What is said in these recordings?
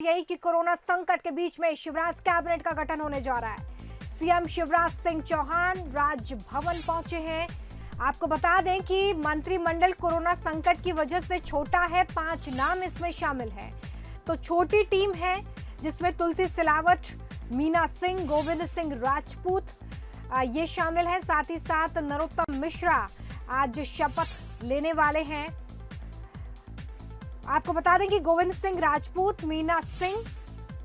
यही कि कोरोना संकट के बीच में शिवराज कैबिनेट का गठन होने जा रहा है। सीएम शिवराज सिंह चौहान राजभवन पहुंचे हैं। आपको बता दें कि मंत्रिमंडल कोरोना संकट की वजह से छोटा है, 5 नाम इसमें शामिल हैं। तो छोटी टीम है जिसमें तुलसी सिलावट, मीना सिंह, गोविंद सिंह राजपूत ये शामिल हैं। साथ ही साथ नरोत्तम मिश्रा आज शपथ लेने वाले हैं। आपको बता दें कि गोविंद सिंह राजपूत, मीना सिंह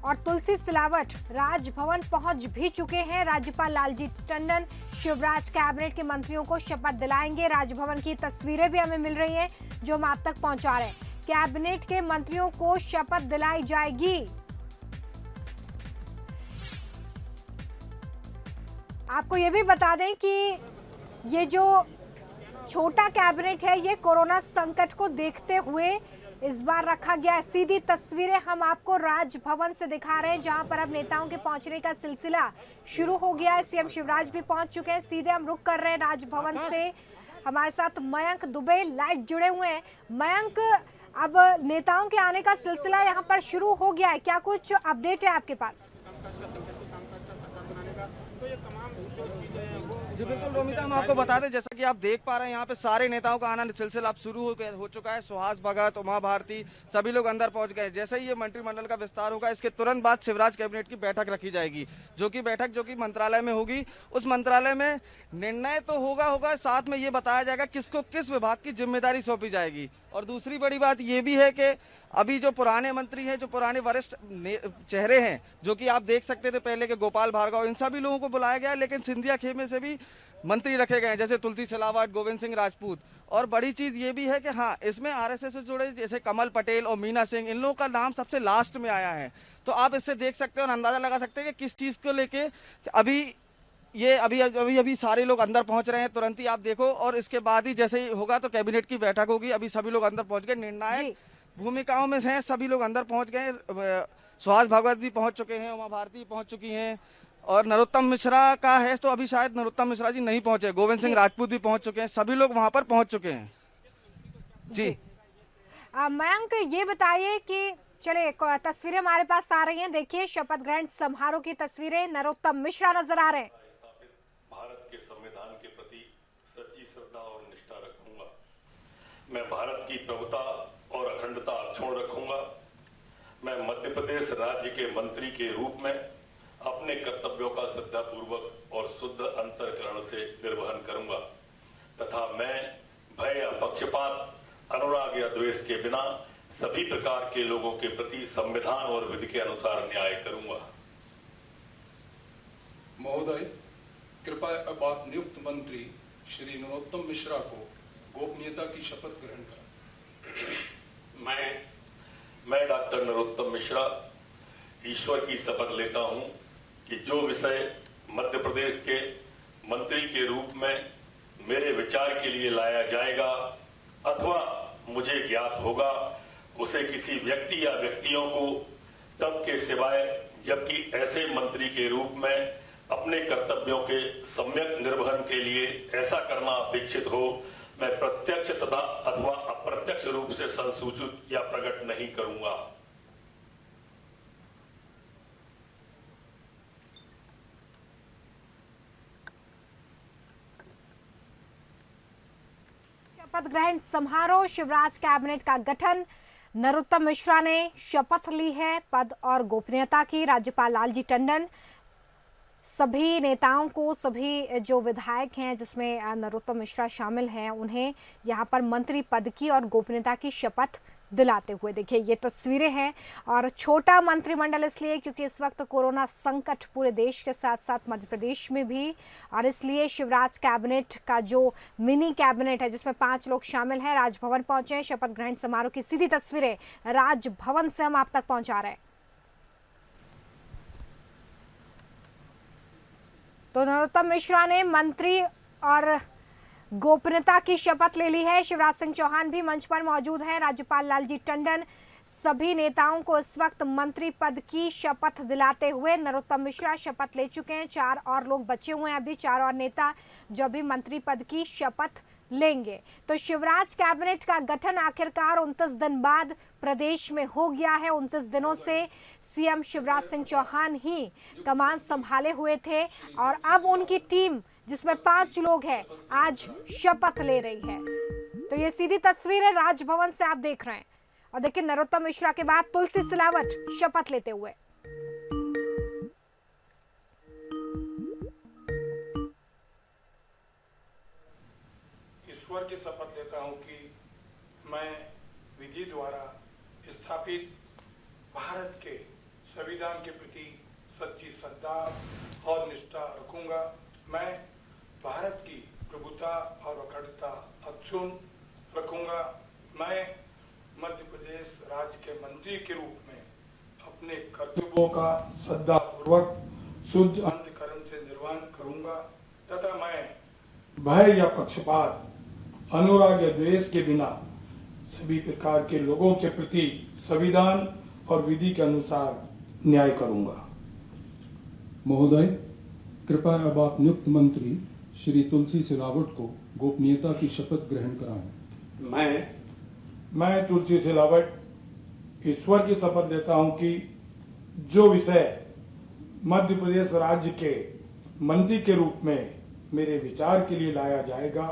और तुलसी सिलावट राजभवन पहुंच भी चुके हैं। राज्यपाल लालजी टंडन शिवराज कैबिनेट के मंत्रियों को शपथ दिलाएंगे। राजभवन की तस्वीरें भी हमें मिल रही हैं जो हम आप तक पहुंचा रहे हैं। कैबिनेट के मंत्रियों को शपथ दिलाई जाएगी। आपको यह भी बता दें कि ये जो छोटा कैबिनेट है ये कोरोना संकट को देखते हुए इस बार रखा गया है। सीधी तस्वीरें हम आपको राजभवन से दिखा रहे हैं जहां पर अब नेताओं के पहुंचने का सिलसिला शुरू हो गया है। सीएम शिवराज भी पहुंच चुके हैं। सीधे हम रुक कर रहे हैं राजभवन से। हमारे साथ मयंक दुबे लाइव जुड़े हुए हैं। मयंक, अब नेताओं के आने का सिलसिला यहां पर शुरू हो गया है, क्या कुछ अपडेट है आपके पास? जी बिल्कुल रोमिता, हम आपको बता दें जैसा कि आप देख पा रहे हैं यहाँ पे सारे नेताओं का आना सिलसिला अब शुरू हो चुका है। सुहास भगत, उमा भारती सभी लोग अंदर पहुंच गए। जैसे ही ये मंत्रिमंडल का विस्तार होगा इसके तुरंत बाद शिवराज कैबिनेट की बैठक रखी जाएगी, जो कि मंत्रालय में होगी। उस मंत्रालय में निर्णय तो होगा, साथ में ये बताया जाएगा किसको किस विभाग की जिम्मेदारी सौंपी जाएगी। और दूसरी बड़ी बात ये भी है कि अभी जो पुराने मंत्री हैं, जो पुराने वरिष्ठ चेहरे हैं, जो कि आप देख सकते थे पहले के गोपाल भार्गव, इन सभी लोगों को बुलाया गया है। लेकिन सिंधिया खेमे से भी मंत्री रखे गए हैं, जैसे तुलसी सिलावट, गोविंद सिंह राजपूत। और बड़ी चीज ये भी है कि हाँ, इसमें आरएसएस से जुड़े जैसे कमल पटेल और मीना सिंह, इन लोगों का नाम सबसे लास्ट में आया है। तो आप इससे देख सकते हैं और अंदाजा लगा सकते हैं कि किस चीज को लेके अभी सारे लोग अंदर पहुंच रहे हैं। तुरंत ही आप देखो, और इसके बाद ही जैसे ही होगा तो कैबिनेट की बैठक होगी। अभी सभी लोग अंदर पहुंच गए, निर्णायक भूमिकाओं में हैं, सभी लोग अंदर पहुंच गए। सुहास भगत भी पहुंच चुके हैं, उमा भारती पहुंच चुकी हैं, और नरोत्तम मिश्रा का है तो अभी शायद नरोत्तम मिश्रा जी नहीं पहुंचे। गोविंद सिंह राजपूत भी पहुंच चुके हैं, सभी लोग वहां पर पहुंच चुके हैं। जी मयंक, ये बताइए कि चले तस्वीरें हमारे पास आ रही हैं। देखिए शपथ ग्रहण समारोह की तस्वीरें। नरोत्तम मिश्रा नजर आ रहे हैं। भारत के संविधान के प्रति सच्ची श्रद्धा और निष्ठा रखूंगा। मैं भारत की प्रभुता और अखंडता अक्षुण्ण रखूंगा। मैं मध्य प्रदेश राज्य के मंत्री के रूप में अपने कर्तव्यों का श्रद्धापूर्वक और शुद्ध अंतःकरण से निर्वहन करूंगा तथा मैं भय या पक्षपात, अनुराग या द्वेष के बिना सभी प्रकार के लोगों के प्रति संविधान और विधि के अनुसार न्याय करूंगा। महोदय, कृपया अब आप नियुक्त मंत्री श्री नरोत्तम मिश्रा को गोपनीयता की शपथ ग्रहण करें। मैं डॉक्टर नरोत्तम मिश्रा ईश्वर की शपथ लेता हूं कि जो विषय मध्य प्रदेश के मंत्री के रूप में मेरे विचार के लिए लाया जाएगा अथवा मुझे ज्ञात होगा, उसे किसी व्यक्ति या व्यक्तियों को तब के सिवाय जबकि ऐसे मंत्री के रूप में अपने कर्तव्यों के सम्यक निर्वहन के लिए ऐसा करना अपेक्षित हो, मैं प्रत्यक्ष तथा अथवा अप्रत्यक्ष रूप से संसूचित या प्रकट नहीं करूंगा। शपथ ग्रहण समारोह, शिवराज कैबिनेट का गठन। नरोत्तम मिश्रा ने शपथ ली है पद और गोपनीयता की। राज्यपाल लालजी टंडन सभी नेताओं को, सभी जो विधायक हैं जिसमें नरोत्तम मिश्रा शामिल हैं, उन्हें यहाँ पर मंत्री पद की और गोपनीयता की शपथ दिलाते हुए देखिए ये तस्वीरें हैं। और छोटा मंत्रिमंडल इसलिए क्योंकि इस वक्त कोरोना संकट पूरे देश के साथ साथ मध्य प्रदेश में भी, और इसलिए शिवराज कैबिनेट का जो मिनी कैबिनेट है जिसमें 5 लोग शामिल हैं राजभवन पहुंचे हैं। शपथ ग्रहण समारोह की सीधी तस्वीरें राजभवन से हम आप तक पहुंचा रहे हैं। तो नरोत्तम मिश्रा ने मंत्री और गोपनीयता की शपथ ले ली है। शिवराज सिंह चौहान भी मंच पर मौजूद हैं। राज्यपाल लालजी टंडन सभी नेताओं को इस वक्त मंत्री पद की शपथ दिलाते हुए, नरोत्तम मिश्रा शपथ ले चुके हैं। 4 और लोग बचे हुए हैं, अभी 4 और नेता जो अभी मंत्री पद की शपथ लेंगे। तो शिवराज कैबिनेट का गठन आखिरकार 29 दिन बाद प्रदेश में हो गया है। 29 दिनों से सीएम शिवराज सिंह चौहान ही कमान संभाले हुए थे और अब उनकी टीम जिसमें 5 लोग हैं आज शपथ ले रही है। तो ये सीधी तस्वीर है राजभवन से आप देख रहे हैं और देखिए नरोत्तम मिश्रा के बाद तुलसी सिलावट शपथ लेते हुए। ईश्वर की शपथ लेता हूं कि मैं विधि द्वारा स्थापित भारत के संविधान के प्रति सच्ची श्रद्धा और निष्ठा रखूंगा। मैं भारत की प्रभुता और अखंडता अक्षुण्ण रखूंगा। मैं मध्य प्रदेश राज्य के मंत्री के रूप में अपने कर्तव्यों का श्रद्धापूर्वक शुद्ध अंतःकरण से निर्वहन करूंगा तथा मैं भय या पक्षपात, अनुराग या द्वेष के बिना सभी प्रकार के लोगों के प्रति संविधान और विधि के अनुसार न्याय करूंगा। महोदय, कृपया अब आप नियुक्त मंत्री श्री तुलसी सिलावट को गोपनीयता की शपथ ग्रहण कराएं। मैं तुलसी सिलावट ईश्वर की शपथ लेता हूं कि जो विषय मध्य प्रदेश राज्य के मंत्री के रूप में मेरे विचार के लिए लाया जाएगा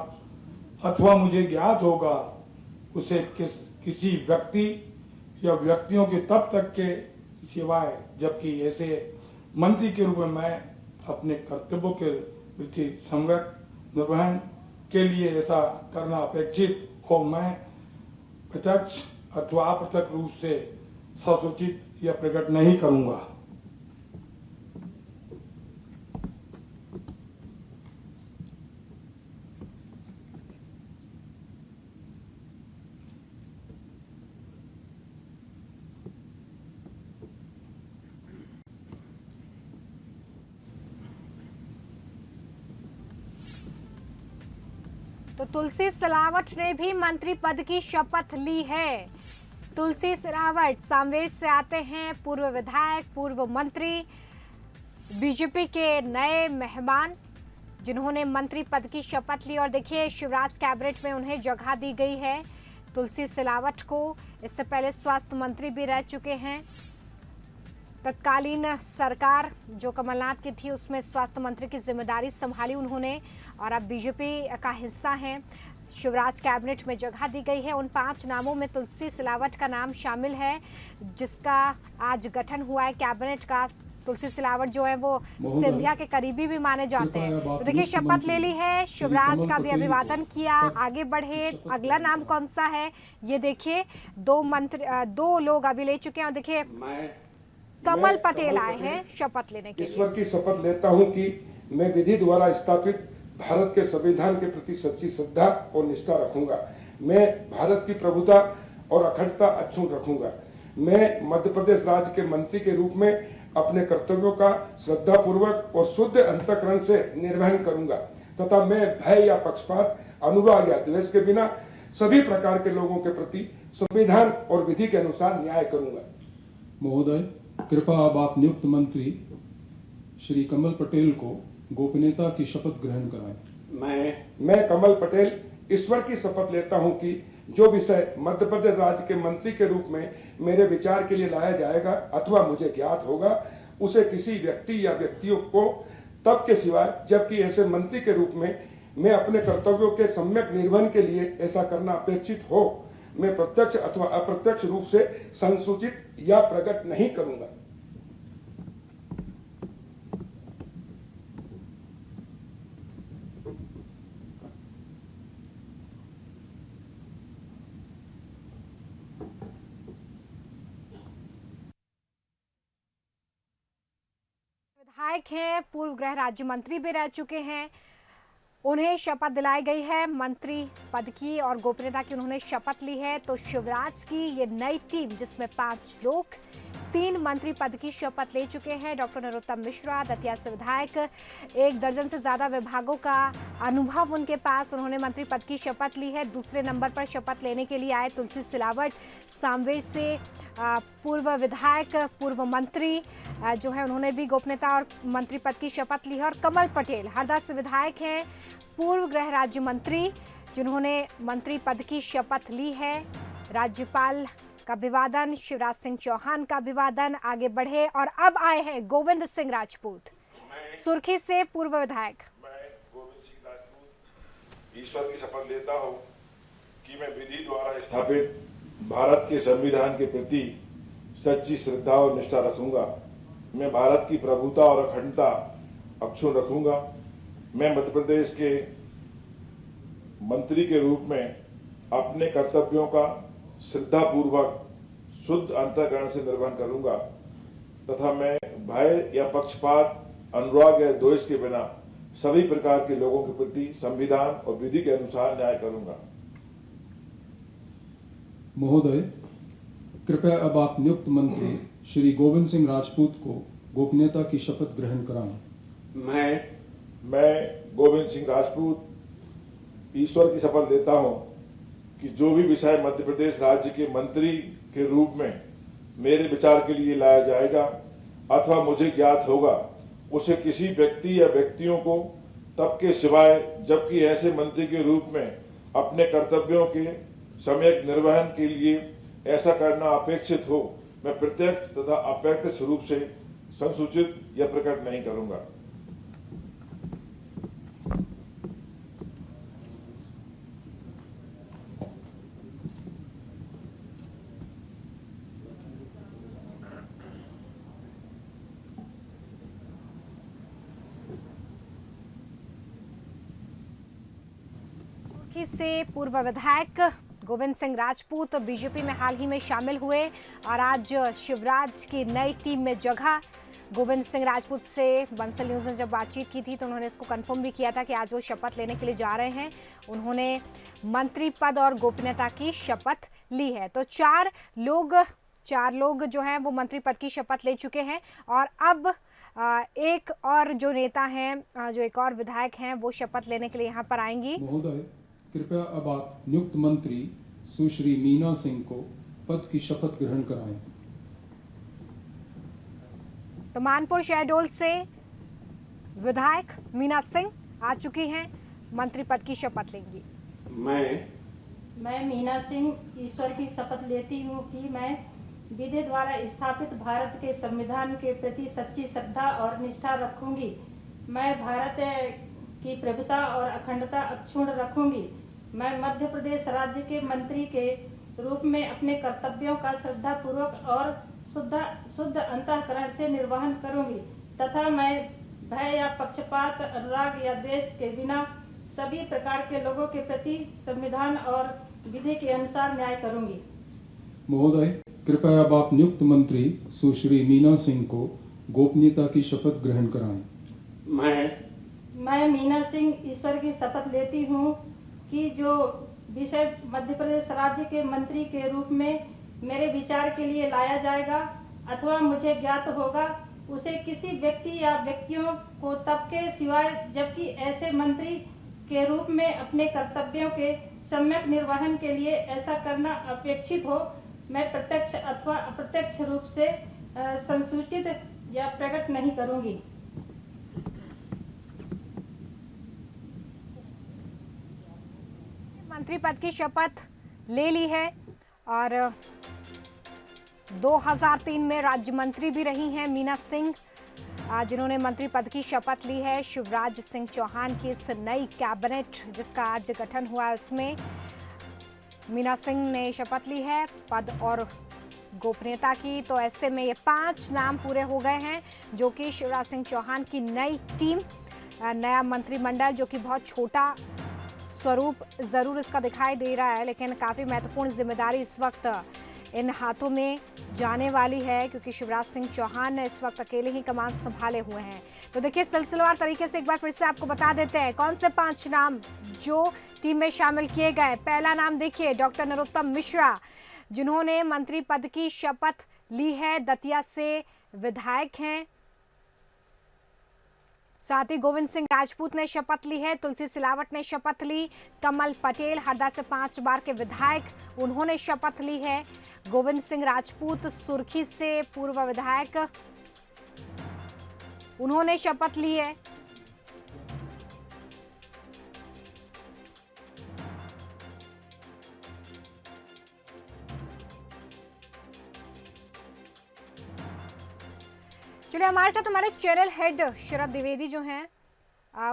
अथवा मुझे ज्ञात होगा उसे किसी व्यक्ति या व्यक्तियों के तब तक के सिवाय जबकि ऐसे मंत्री के रूप में मैं अपने कर्तव्यों के प्रति संगत निर्वहन के लिए ऐसा करना अपेक्षित हो मैं प्रत्यक्ष अथवा अप्रत्यक्ष रूप से ससूचित या प्रकट नहीं करूंगा। तो तुलसी सिलावट ने भी मंत्री पद की शपथ ली है। तुलसी सिलावट सामवेर से आते हैं, पूर्व विधायक, पूर्व मंत्री, बीजेपी के नए मेहमान जिन्होंने मंत्री पद की शपथ ली और देखिए शिवराज कैबिनेट में उन्हें जगह दी गई है तुलसी सिलावट को। इससे पहले स्वास्थ्य मंत्री भी रह चुके हैं। तत्कालीन सरकार जो कमलनाथ की थी उसमें स्वास्थ्य मंत्री की जिम्मेदारी संभाली उन्होंने और अब बीजेपी का हिस्सा हैं। शिवराज कैबिनेट में जगह दी गई है। उन 5 नामों में तुलसी सिलावट का नाम शामिल है जिसका आज गठन हुआ है कैबिनेट का। तुलसी सिलावट जो है वो सिंधिया के करीबी भी माने जाते हैं। तो देखिए शपथ ले ली है, शिवराज का भी अभिवादन किया। आगे बढ़े, अगला नाम कौन सा है ये देखिए। 2 लोग अभी ले चुके हैं और देखिए कमल पटेल आए हैं शपथ लेने के लिए। ईश्वर की शपथ लेता हूं कि मैं विधि द्वारा स्थापित भारत के संविधान के प्रति सच्ची श्रद्धा और निष्ठा रखूंगा। मैं भारत की प्रभुता और अखंडता अक्षुण्ण रखूंगा। मैं मध्य प्रदेश राज्य के मंत्री के रूप में अपने कर्तव्यों का श्रद्धापूर्वक और शुद्ध अंतःकरण से निर्वहन करूंगा तथा मैं भय या पक्षपात, अनुराग या द्वेष के बिना सभी प्रकार के लोगों के प्रति संविधान और विधि के अनुसार न्याय करूंगा। महोदय, कृपया अब आप नियुक्त मंत्री श्री कमल पटेल को गोपनीयता की शपथ ग्रहण कराएं। मैं कमल पटेल ईश्वर की शपथ लेता हूं कि जो विषय मध्य प्रदेश राज्य के मंत्री के रूप में मेरे विचार के लिए लाया जाएगा अथवा मुझे ज्ञात होगा उसे किसी व्यक्ति या व्यक्तियों को तब के सिवाय जबकि ऐसे मंत्री के रूप में मैं अपने कर्तव्यों के सम्यक निर्वहन के लिए ऐसा करना अपेक्षित हो मैं प्रत्यक्ष अथवा अप्रत्यक्ष रूप से संसूचित या प्रकट नहीं करूंगा। विधायक हैं, पूर्व गृह राज्य मंत्री भी रह चुके हैं, उन्हें शपथ दिलाई गई है मंत्री पद की और गोपनीयता की उन्होंने शपथ ली है। तो शिवराज की ये नई टीम जिसमें 5 लोग 3 मंत्री पद की शपथ ले चुके हैं। डॉक्टर नरोत्तम मिश्रा, दतिया से विधायक, 1 दर्जन से ज्यादा विभागों का अनुभव उनके पास, उन्होंने मंत्री पद की शपथ ली है। दूसरे नंबर पर शपथ लेने के लिए आए तुलसी सिलावट, सामवेर से पूर्व विधायक, पूर्व मंत्री जो है उन्होंने भी गोपनीयता और मंत्री पद की शपथ ली है। और कमल पटेल हरदा से विधायक हैं, पूर्व गृह राज्य मंत्री, जिन्होंने मंत्री पद की शपथ ली है। राज्यपाल का अभिवादन, शिवराज सिंह चौहान का अभिवादन। आगे बढ़े और अब आए हैं गोविंद सिंह राजपूत, सुर्खी से पूर्व विधायक। मैं गोविंद सिंह राजपूत ईश्वर की शपथ लेता हूँ कि मैं विधि द्वारा स्थापित भारत के संविधान के प्रति सच्ची श्रद्धा और निष्ठा रखूंगा। मैं भारत की प्रभुता और अखंडता अक्षुण्ण रखूंगा। मैं मध्य प्रदेश के मंत्री के रूप में अपने कर्तव्यों का श्रद्धापूर्वक शुद्ध अंतःकरण से निर्वहन करूंगा तथा मैं भय या पक्षपात, अनुराग या द्वेष के बिना सभी प्रकार के लोगों के प्रति संविधान और विधि के अनुसार न्याय करूंगा। महोदय, कृपया अब आप नियुक्त मंत्री श्री गोविंद सिंह राजपूत को गोपनीयता की शपथ ग्रहण कराएं। मैं गोविंद सिंह राजपूत ईश्वर की शपथ लेता हूं कि जो भी विषय मध्य प्रदेश राज्य के मंत्री के रूप में मेरे विचार के लिए लाया जाएगा अथवा मुझे ज्ञात होगा, उसे किसी व्यक्ति या व्यक्तियों को तब के सिवाय जबकि ऐसे मंत्री के रूप में अपने कर्तव्यों के सम्यक निर्वहन के लिए ऐसा करना अपेक्षित हो, मैं प्रत्यक्ष तथा अप्रत्यक्ष रूप से संसूचित या प्रकट नहीं करूंगा। से पूर्व विधायक गोविंद सिंह राजपूत बीजेपी में हाल ही में शामिल हुए और आज शिवराज की नई टीम में जगह। गोविंद सिंह राजपूत से बंसल न्यूज़ ने जब बातचीत की थी तो उन्होंने इसको कंफर्म भी किया था कि आज वो शपथ लेने के लिए जा रहे हैं। उन्होंने मंत्री पद और गोपनीयता की शपथ ली है। तो चार लोग जो हैं वो मंत्री पद की शपथ ले चुके हैं और अब एक और जो नेता हैं, जो एक और विधायक हैं, वो शपथ लेने के लिए यहाँ पर आएंगी। महोदय, कृपया अब आप नियुक्त मंत्री सुश्री मीना सिंह को पद की शपथ ग्रहण कराएं। तो मानपुर शहडोल से विधायक मीना सिंह आ चुकी हैं, मंत्री पद की शपथ लेंगी। मैं मीना सिंह ईश्वर की शपथ लेती हूँ कि मैं विधि द्वारा स्थापित भारत के संविधान के प्रति सच्ची श्रद्धा और निष्ठा रखूंगी। मैं भारत की प्रभुता और अखंडता अक्षुण्ण रखूंगी। मैं मध्य प्रदेश राज्य के मंत्री के रूप में अपने कर्तव्यों का श्रद्धा पूर्वक और शुद्ध अंतःकरण से निर्वहन करूंगी तथा मैं भय या पक्षपात, अनुराग या द्वेष के बिना सभी प्रकार के लोगों के प्रति संविधान और विधि के अनुसार न्याय करूंगी। महोदय, कृपया अब आप नियुक्त मंत्री सुश्री मीना सिंह को गोपनीयता की शपथ ग्रहण कराएं। मैं मीना सिंह ईश्वर की शपथ लेती हूँ कि जो विषय मध्य प्रदेश राज्य के मंत्री के रूप में मेरे विचार के लिए लाया जाएगा अथवा मुझे ज्ञात होगा, उसे किसी व्यक्ति या व्यक्तियों को तब के सिवाय जबकि ऐसे मंत्री के रूप में अपने कर्तव्यों के सम्यक निर्वहन के लिए ऐसा करना अपेक्षित हो, मैं प्रत्यक्ष अथवा अप्रत्यक्ष रूप से संसूचित या प्रकट नहीं करूंगी। मंत्री पद की शपथ ले ली है और 2003 में राज्य मंत्री भी रही हैं मीना सिंह, जिन्होंने मंत्री पद की शपथ ली है। शिवराज सिंह चौहान की इस नई कैबिनेट जिसका आज गठन हुआ है उसमें मीना सिंह ने शपथ ली है पद और गोपनीयता की। तो ऐसे में ये 5 नाम पूरे हो गए हैं जो कि शिवराज सिंह चौहान की नई टीम, नया मंत्रिमंडल जो कि बहुत छोटा स्वरूप जरूर इसका दिखाई दे रहा है, लेकिन काफ़ी महत्वपूर्ण जिम्मेदारी इस वक्त इन हाथों में जाने वाली है क्योंकि शिवराज सिंह चौहान ने इस वक्त अकेले ही कमान संभाले हुए हैं। तो देखिए सिलसिलेवार तरीके से एक बार फिर से आपको बता देते हैं कौन से 5 नाम जो टीम में शामिल किए गए। पहला नाम देखिए डॉक्टर नरोत्तम मिश्रा, जिन्होंने मंत्री पद की शपथ ली है, दतिया से विधायक हैं। साथ ही गोविंद सिंह राजपूत ने शपथ ली है, तुलसी सिलावट ने शपथ ली, कमल पटेल हरदा से 5 बार के विधायक, उन्होंने शपथ ली है। गोविंद सिंह राजपूत सुर्खी से पूर्व विधायक, उन्होंने शपथ ली है। चलिए हमारे साथ हमारे चैनल हेड शरद द्विवेदी जो हैं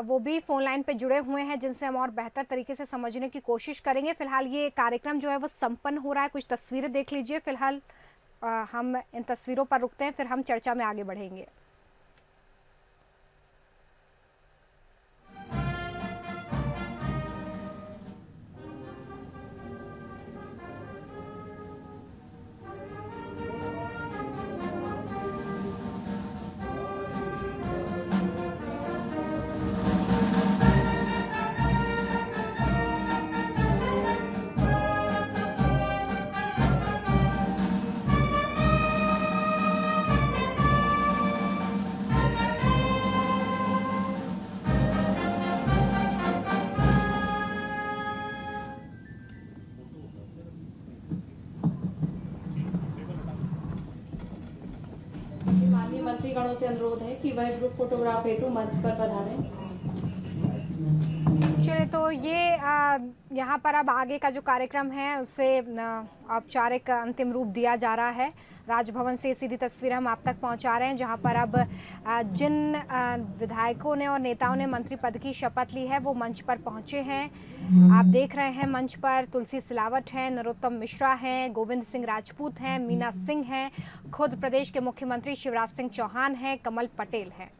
वो भी फोन लाइन पे जुड़े हुए हैं, जिनसे हम और बेहतर तरीके से समझने की कोशिश करेंगे। फिलहाल ये कार्यक्रम जो है वो संपन्न हो रहा है, कुछ तस्वीरें देख लीजिए। फिलहाल हम इन तस्वीरों पर रुकते हैं, फिर हम चर्चा में आगे बढ़ेंगे। माननीय मंत्रीगणों से अनुरोध है कि वह ग्रुप फोटोग्राफ हेतु मंच पर पधारें। चलिए, तो ये यहाँ पर अब आगे का जो कार्यक्रम है उसे औपचारिक अंतिम रूप दिया जा रहा है। राजभवन से सीधी तस्वीर हम आप तक पहुँचा रहे हैं, जहाँ पर अब जिन विधायकों ने और नेताओं ने मंत्री पद की शपथ ली है वो मंच पर पहुँचे हैं। आप देख रहे हैं मंच पर तुलसी सिलावट हैं, नरोत्तम मिश्रा हैं, गोविंद सिंह राजपूत हैं, मीना सिंह हैं, खुद प्रदेश के मुख्यमंत्री शिवराज सिंह चौहान हैं, कमल पटेल हैं।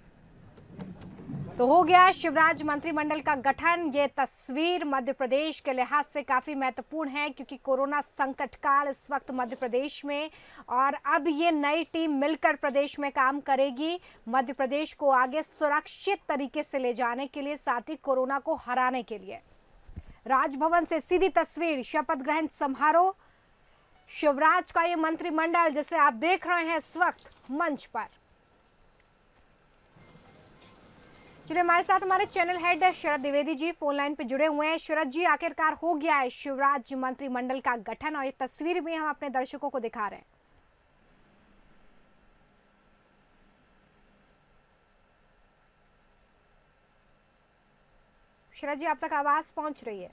तो हो गया शिवराज मंत्रिमंडल का गठन। ये तस्वीर मध्य प्रदेश के लिहाज से काफ़ी महत्वपूर्ण है, क्योंकि कोरोना संकट काल इस वक्त मध्य प्रदेश में, और अब ये नई टीम मिलकर प्रदेश में काम करेगी मध्य प्रदेश को आगे सुरक्षित तरीके से ले जाने के लिए, साथ ही कोरोना को हराने के लिए। राजभवन से सीधी तस्वीर, शपथ ग्रहण समारोह, शिवराज का ये मंत्रिमंडल जिसे आप देख रहे हैं इस वक्त मंच पर। चलिए, हमारे साथ हमारे चैनल हेड शरद द्विवेदी जी फोन लाइन पे जुड़े हुए हैं। शरद जी, आखिरकार हो गया है शिवराज मंत्रिमंडल का गठन, और ये तस्वीर भी हम अपने दर्शकों को दिखा रहे हैं। शरद जी, आप तक आवाज पहुंच रही है?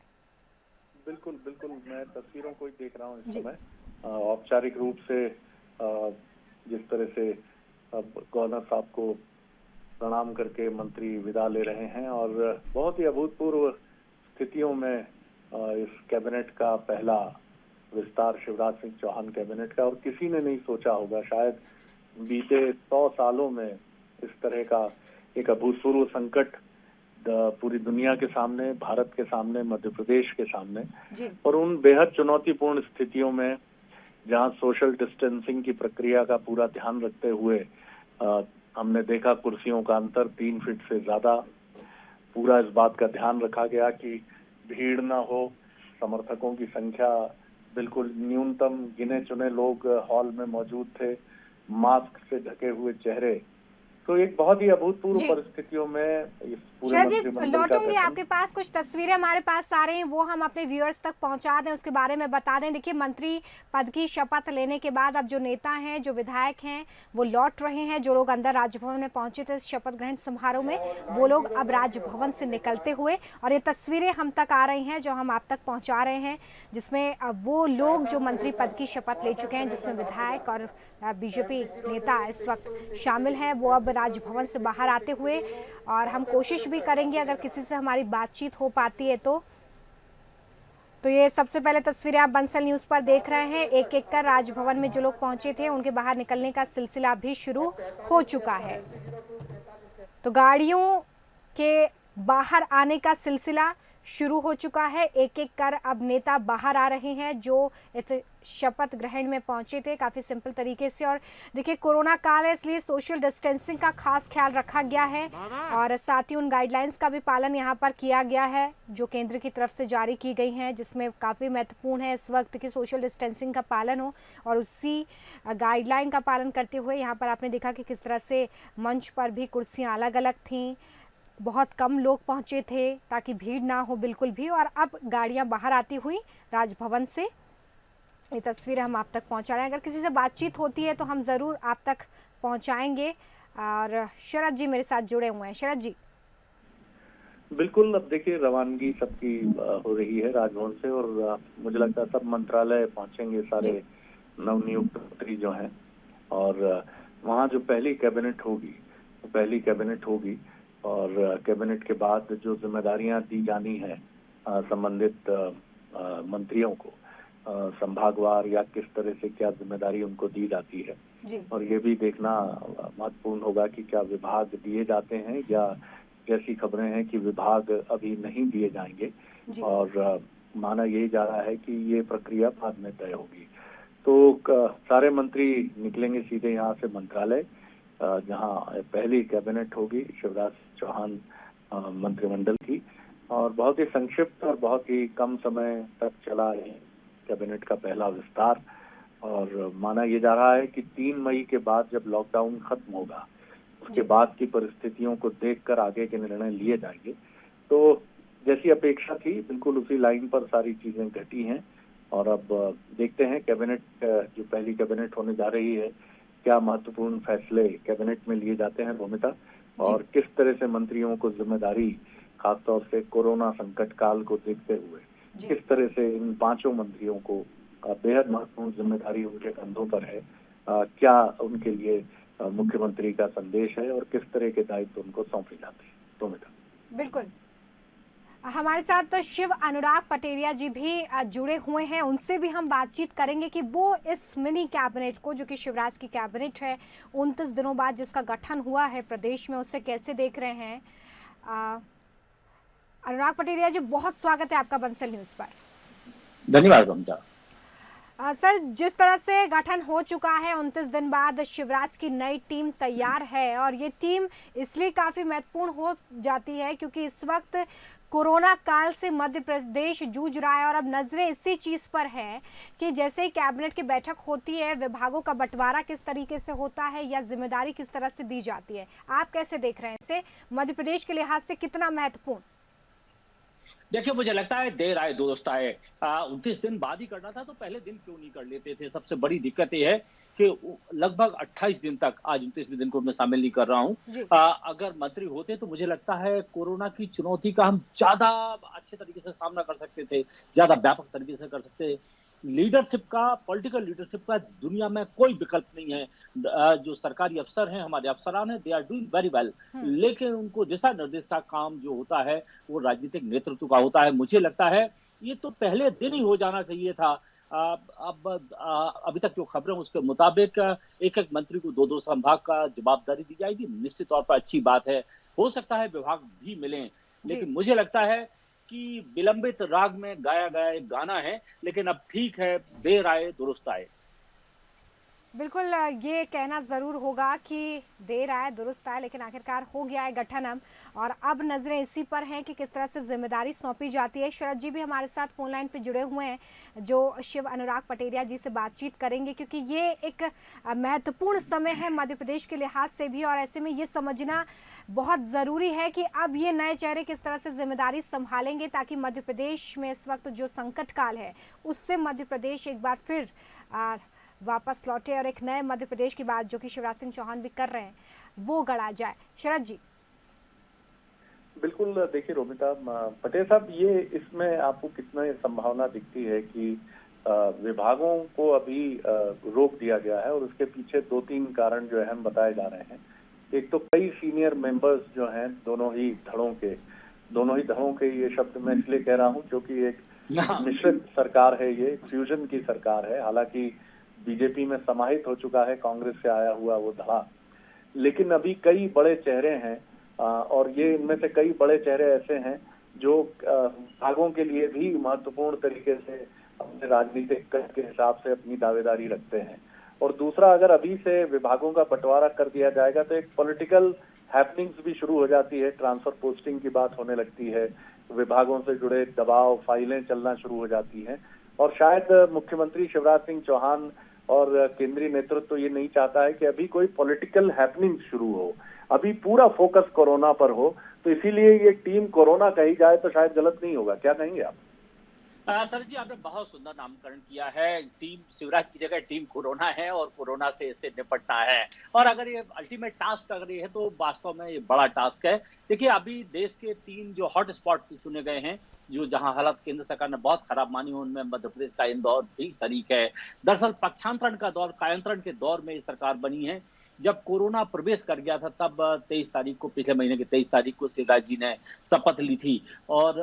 बिल्कुल बिल्कुल, मैं तस्वीरों को ही देख रहा हूँ इस समय। औपचारिक रूप से जिस तरह से गवर्नर साहब को प्रणाम करके मंत्री विदा ले रहे हैं, और बहुत ही अभूतपूर्व स्थितियों में इस कैबिनेट का पहला विस्तार शिवराज सिंह चौहान कैबिनेट का, और किसी ने नहीं सोचा होगा शायद बीते 100 सालों में इस तरह का एक अभूतपूर्व संकट पूरी दुनिया के सामने, भारत के सामने, मध्य प्रदेश के सामने, और उन बेहद चुनौतीपूर्ण स्थितियों में जहां सोशल डिस्टेंसिंग की प्रक्रिया का पूरा ध्यान रखते हुए हमने देखा कुर्सियों का अंतर 3 फीट से ज्यादा, पूरा इस बात का ध्यान रखा गया कि भीड़ ना हो, समर्थकों की संख्या बिल्कुल न्यूनतम, गिने चुने लोग हॉल में मौजूद थे, मास्क से ढके हुए चेहरे। तो एक बहुत ही अभूतपूर्व परिस्थितियों में इस पूरे मंत्रिमंडल का लौटूंगी आपके पास, कुछ तस्वीरें हमारे पास आ रही हैं, वो हम अपने व्यूअर्स तक पहुंचा दें, उसके बारे में बता दें। देखिए, मंत्री पद की शपथ लेने के बाद अब जो नेता हैं, जो विधायक हैं, वो लौट रहे हैं। जो लोग अंदर राजभवन में पहुंचे थे शपथ ग्रहण समारोह में, वो लोग अब राजभवन से निकलते हुए, और ये तस्वीरें हम तक आ रही हैं जो हम आप तक पहुँचा रहे हैं, जिसमें वो लोग जो मंत्री पद की शपथ ले चुके हैं, जिसमें विधायक और बीजेपी नेता इस वक्त शामिल हैं, वो अब राजभवन से बाहर आते हुए, और हम कोशिश भी करेंगे अगर किसी से हमारी बातचीत हो पाती है तो ये सबसे पहले तस्वीरें आप बंसल न्यूज़ पर देख रहे हैं। एक एक कर राजभवन में जो लोग पहुंचे थे उनके बाहर निकलने का सिलसिला भी शुरू हो चुका है। तो गाड़ियों के बाहर आने का सिलसिला शुरू हो चुका है। एक एक कर अब नेता बाहर आ रहे हैं जो इस शपथ ग्रहण में पहुंचे थे, काफ़ी सिंपल तरीके से। और देखिए, कोरोना काल है इसलिए सोशल डिस्टेंसिंग का खास ख्याल रखा गया है, और साथ ही उन गाइडलाइंस का भी पालन यहां पर किया गया है जो केंद्र की तरफ से जारी की गई हैं, जिसमें काफ़ी महत्वपूर्ण है इस वक्त कि सोशल डिस्टेंसिंग का पालन हो, और उसी गाइडलाइन का पालन करते हुए यहाँ पर आपने देखा कि किस तरह से मंच पर भी कुर्सियाँ अलग अलग थीं, बहुत कम लोग पहुंचे थे ताकि भीड़ ना हो बिल्कुल भी। और अब गाड़ियां बाहर आती हुई राजभवन से, ये तस्वीरें हम आप तक पहुंचा रहे हैं। अगर किसी से बातचीत होती है तो हम ज़रूर आप तक पहुंचाएंगे। और शरद जी मेरे साथ जुड़े हुए हैं। शरद जी, बिल्कुल, अब देखिए रवानगी सबकी हो रही है राजभवन से, और मुझे लगता है सब मंत्रालय पहुंचेंगे, सारे नवनियुक्त मंत्री जो हैं, और वहाँ जो पहली कैबिनेट होगी और कैबिनेट के बाद जो जिम्मेदारियां दी जानी है संबंधित मंत्रियों को संभागवार या किस तरह से क्या जिम्मेदारी उनको दी जाती है जी। और ये भी देखना महत्वपूर्ण होगा कि क्या विभाग दिए जाते हैं या जैसी खबरें हैं कि विभाग अभी नहीं दिए जाएंगे और माना यही जा रहा है कि ये प्रक्रिया बाद में तय होगी। तो सारे मंत्री निकलेंगे सीधे यहाँ से मंत्रालय जहाँ पहली कैबिनेट होगी शिवराज चौहान मंत्रिमंडल की, और बहुत ही संक्षिप्त और बहुत ही कम समय तक चला है कैबिनेट का पहला विस्तार। और माना यह जा रहा है कि 3 मई के बाद जब लॉकडाउन खत्म होगा उसके बाद की परिस्थितियों को देखकर आगे के निर्णय लिए जाएंगे। तो जैसी अपेक्षा थी बिल्कुल उसी लाइन पर सारी चीजें घटी हैं और अब देखते हैं कैबिनेट जो पहली कैबिनेट होने जा रही है क्या महत्वपूर्ण फैसले कैबिनेट में लिए जाते हैं भूमिका, और किस तरह से मंत्रियों को जिम्मेदारी खासतौर से कोरोना संकट काल को देखते हुए किस तरह से इन 5 मंत्रियों को बेहद महत्वपूर्ण जिम्मेदारी उनके कंधों पर है, क्या उनके लिए मुख्यमंत्री का संदेश है और किस तरह के दायित्व उनको सौंपे जाते हैं। तो बिल्कुल हमारे साथ शिव अनुराग पटेरिया जी भी जुड़े हुए हैं, उनसे भी हम बातचीत करेंगे कि वो इस मिनी कैबिनेट को जो कि शिवराज की कैबिनेट है 29 दिनों बाद जिसका गठन हुआ है प्रदेश में, उससे कैसे देख रहे हैं। अनुराग पटेरिया जी, बहुत स्वागत है आपका बंसल न्यूज पर। धन्यवाद ममता। सर, जिस तरह से गठन हो चुका है 29 दिन बाद शिवराज की नई टीम तैयार है और ये टीम इसलिए काफ़ी महत्वपूर्ण हो जाती है क्योंकि इस वक्त कोरोना काल से मध्य प्रदेश जूझ रहा है और अब नजरें इसी चीज़ पर है कि जैसे ही कैबिनेट की बैठक होती है विभागों का बंटवारा किस तरीके से होता है या जिम्मेदारी किस तरह से दी जाती है। आप कैसे देख रहे हैं इसे, मध्य प्रदेश के लिहाज से कितना महत्वपूर्ण? देखिए, मुझे लगता है देर आए दुरुस्त आए। 29 दिन बाद ही करना था तो पहले दिन क्यों नहीं कर लेते थे। सबसे बड़ी दिक्कत ये है कि लगभग 28 दिन तक, आज 29वें दिन को मैं शामिल नहीं कर रहा हूँ, अगर मंत्री होते तो मुझे लगता है कोरोना की चुनौती का हम ज्यादा अच्छे तरीके से सामना कर सकते थे, ज्यादा व्यापक तरीके से कर सकते थे। लीडरशिप का, पॉलिटिकल लीडरशिप का दुनिया में कोई विकल्प नहीं है। जो सरकारी अफसर हैं, हमारे अफसरान हैं, they are doing very well, लेकिन उनको दिशा निर्देश का काम जो होता है वो राजनीतिक नेतृत्व का होता है। मुझे लगता है ये तो पहले दिन ही हो जाना चाहिए था। अब अभी तक जो खबरें उसके मुताबिक एक मंत्री को 2 संभाग का जवाबदारी दी जाएगी। निश्चित तौर पर अच्छी बात है, हो सकता है विभाग भी मिलें, लेकिन मुझे लगता है कि विलंबित राग में गाया गया एक गाना है, लेकिन अब ठीक है, देर आए दुरुस्त आए। बिल्कुल, ये कहना ज़रूर होगा कि देर आए दुरुस्त आए, लेकिन आखिरकार हो गया है गठन अब, और अब नज़रें इसी पर हैं कि किस तरह से जिम्मेदारी सौंपी जाती है। शरद जी भी हमारे साथ फोन लाइन पे जुड़े हुए हैं जो शिव अनुराग पटेरिया जी से बातचीत करेंगे क्योंकि ये एक महत्वपूर्ण समय है मध्य प्रदेश के लिहाज से भी, और ऐसे में ये समझना बहुत ज़रूरी है कि अब ये नए चेहरे किस तरह से जिम्मेदारी संभालेंगे ताकि मध्य प्रदेश में इस वक्त जो संकट काल है उससे मध्य प्रदेश एक बार फिर वापस लौटे और एक नए मध्य प्रदेश की बात जो कि शिवराज सिंह चौहान भी कर रहे हैं वो गढ़ा जाए। शरद जी। बिल्कुल, देखिए रोमिता, पटेल साहब, ये इसमें आपको कितना संभावना दिखती है कि विभागों को अभी रोक दिया गया है, और उसके पीछे 2-3 कारण जो अहम बताए जा रहे हैं। एक तो कई सीनियर मेंबर्स जो हैं दोनों ही धड़ों के ये शब्द मैं इसलिए कह रहा हूँ क्योंकि एक मिश्रित सरकार है, ये फ्यूजन की सरकार है। हालांकि बीजेपी में समाहित हो चुका है कांग्रेस से आया हुआ वो धड़ा, लेकिन अभी कई बड़े चेहरे हैं और ये इनमें से कई बड़े चेहरे ऐसे हैं जो भागों के लिए भी महत्वपूर्ण तरीके से अपने राजनीतिक कद के हिसाब से अपनी दावेदारी रखते हैं। और दूसरा, अगर अभी से विभागों का बंटवारा कर दिया जाएगा तो एक पॉलिटिकल हैपनिंग्स भी शुरू हो जाती है, ट्रांसफर पोस्टिंग की बात होने लगती है, विभागों से जुड़े दबाव, फाइलें चलना शुरू हो जाती हैं, और शायद मुख्यमंत्री शिवराज सिंह चौहान और केंद्रीय नेतृत्व ये नहीं चाहता है कि अभी कोई पॉलिटिकल हैपनिंग शुरू हो, अभी पूरा फोकस कोरोना पर हो। तो इसीलिए ये टीम कोरोना कही जाए तो शायद गलत नहीं होगा। क्या कहेंगे आप? सर जी, आपने बहुत सुंदर नामकरण किया है। टीम शिवराज की जगह टीम कोरोना है और कोरोना से इससे निपटना है, और अगर ये अल्टीमेट टास्क अगर ये है तो वास्तव में ये बड़ा टास्क है। देखिए, अभी देश के 3 जो हॉट स्पॉट चुने गए हैं, जो जहां हालत केंद्र सरकार ने बहुत खराब मानी, उनमें मध्य प्रदेश का इंदौर भी शरीक है। दरअसल पक्षांतरण का दौर, कायंतरण के दौर में ये सरकार बनी है। जब कोरोना प्रवेश कर गया था तब 23 तारीख को, पिछले महीने की 23 तारीख को शिवराज जी ने शपथ ली थी। और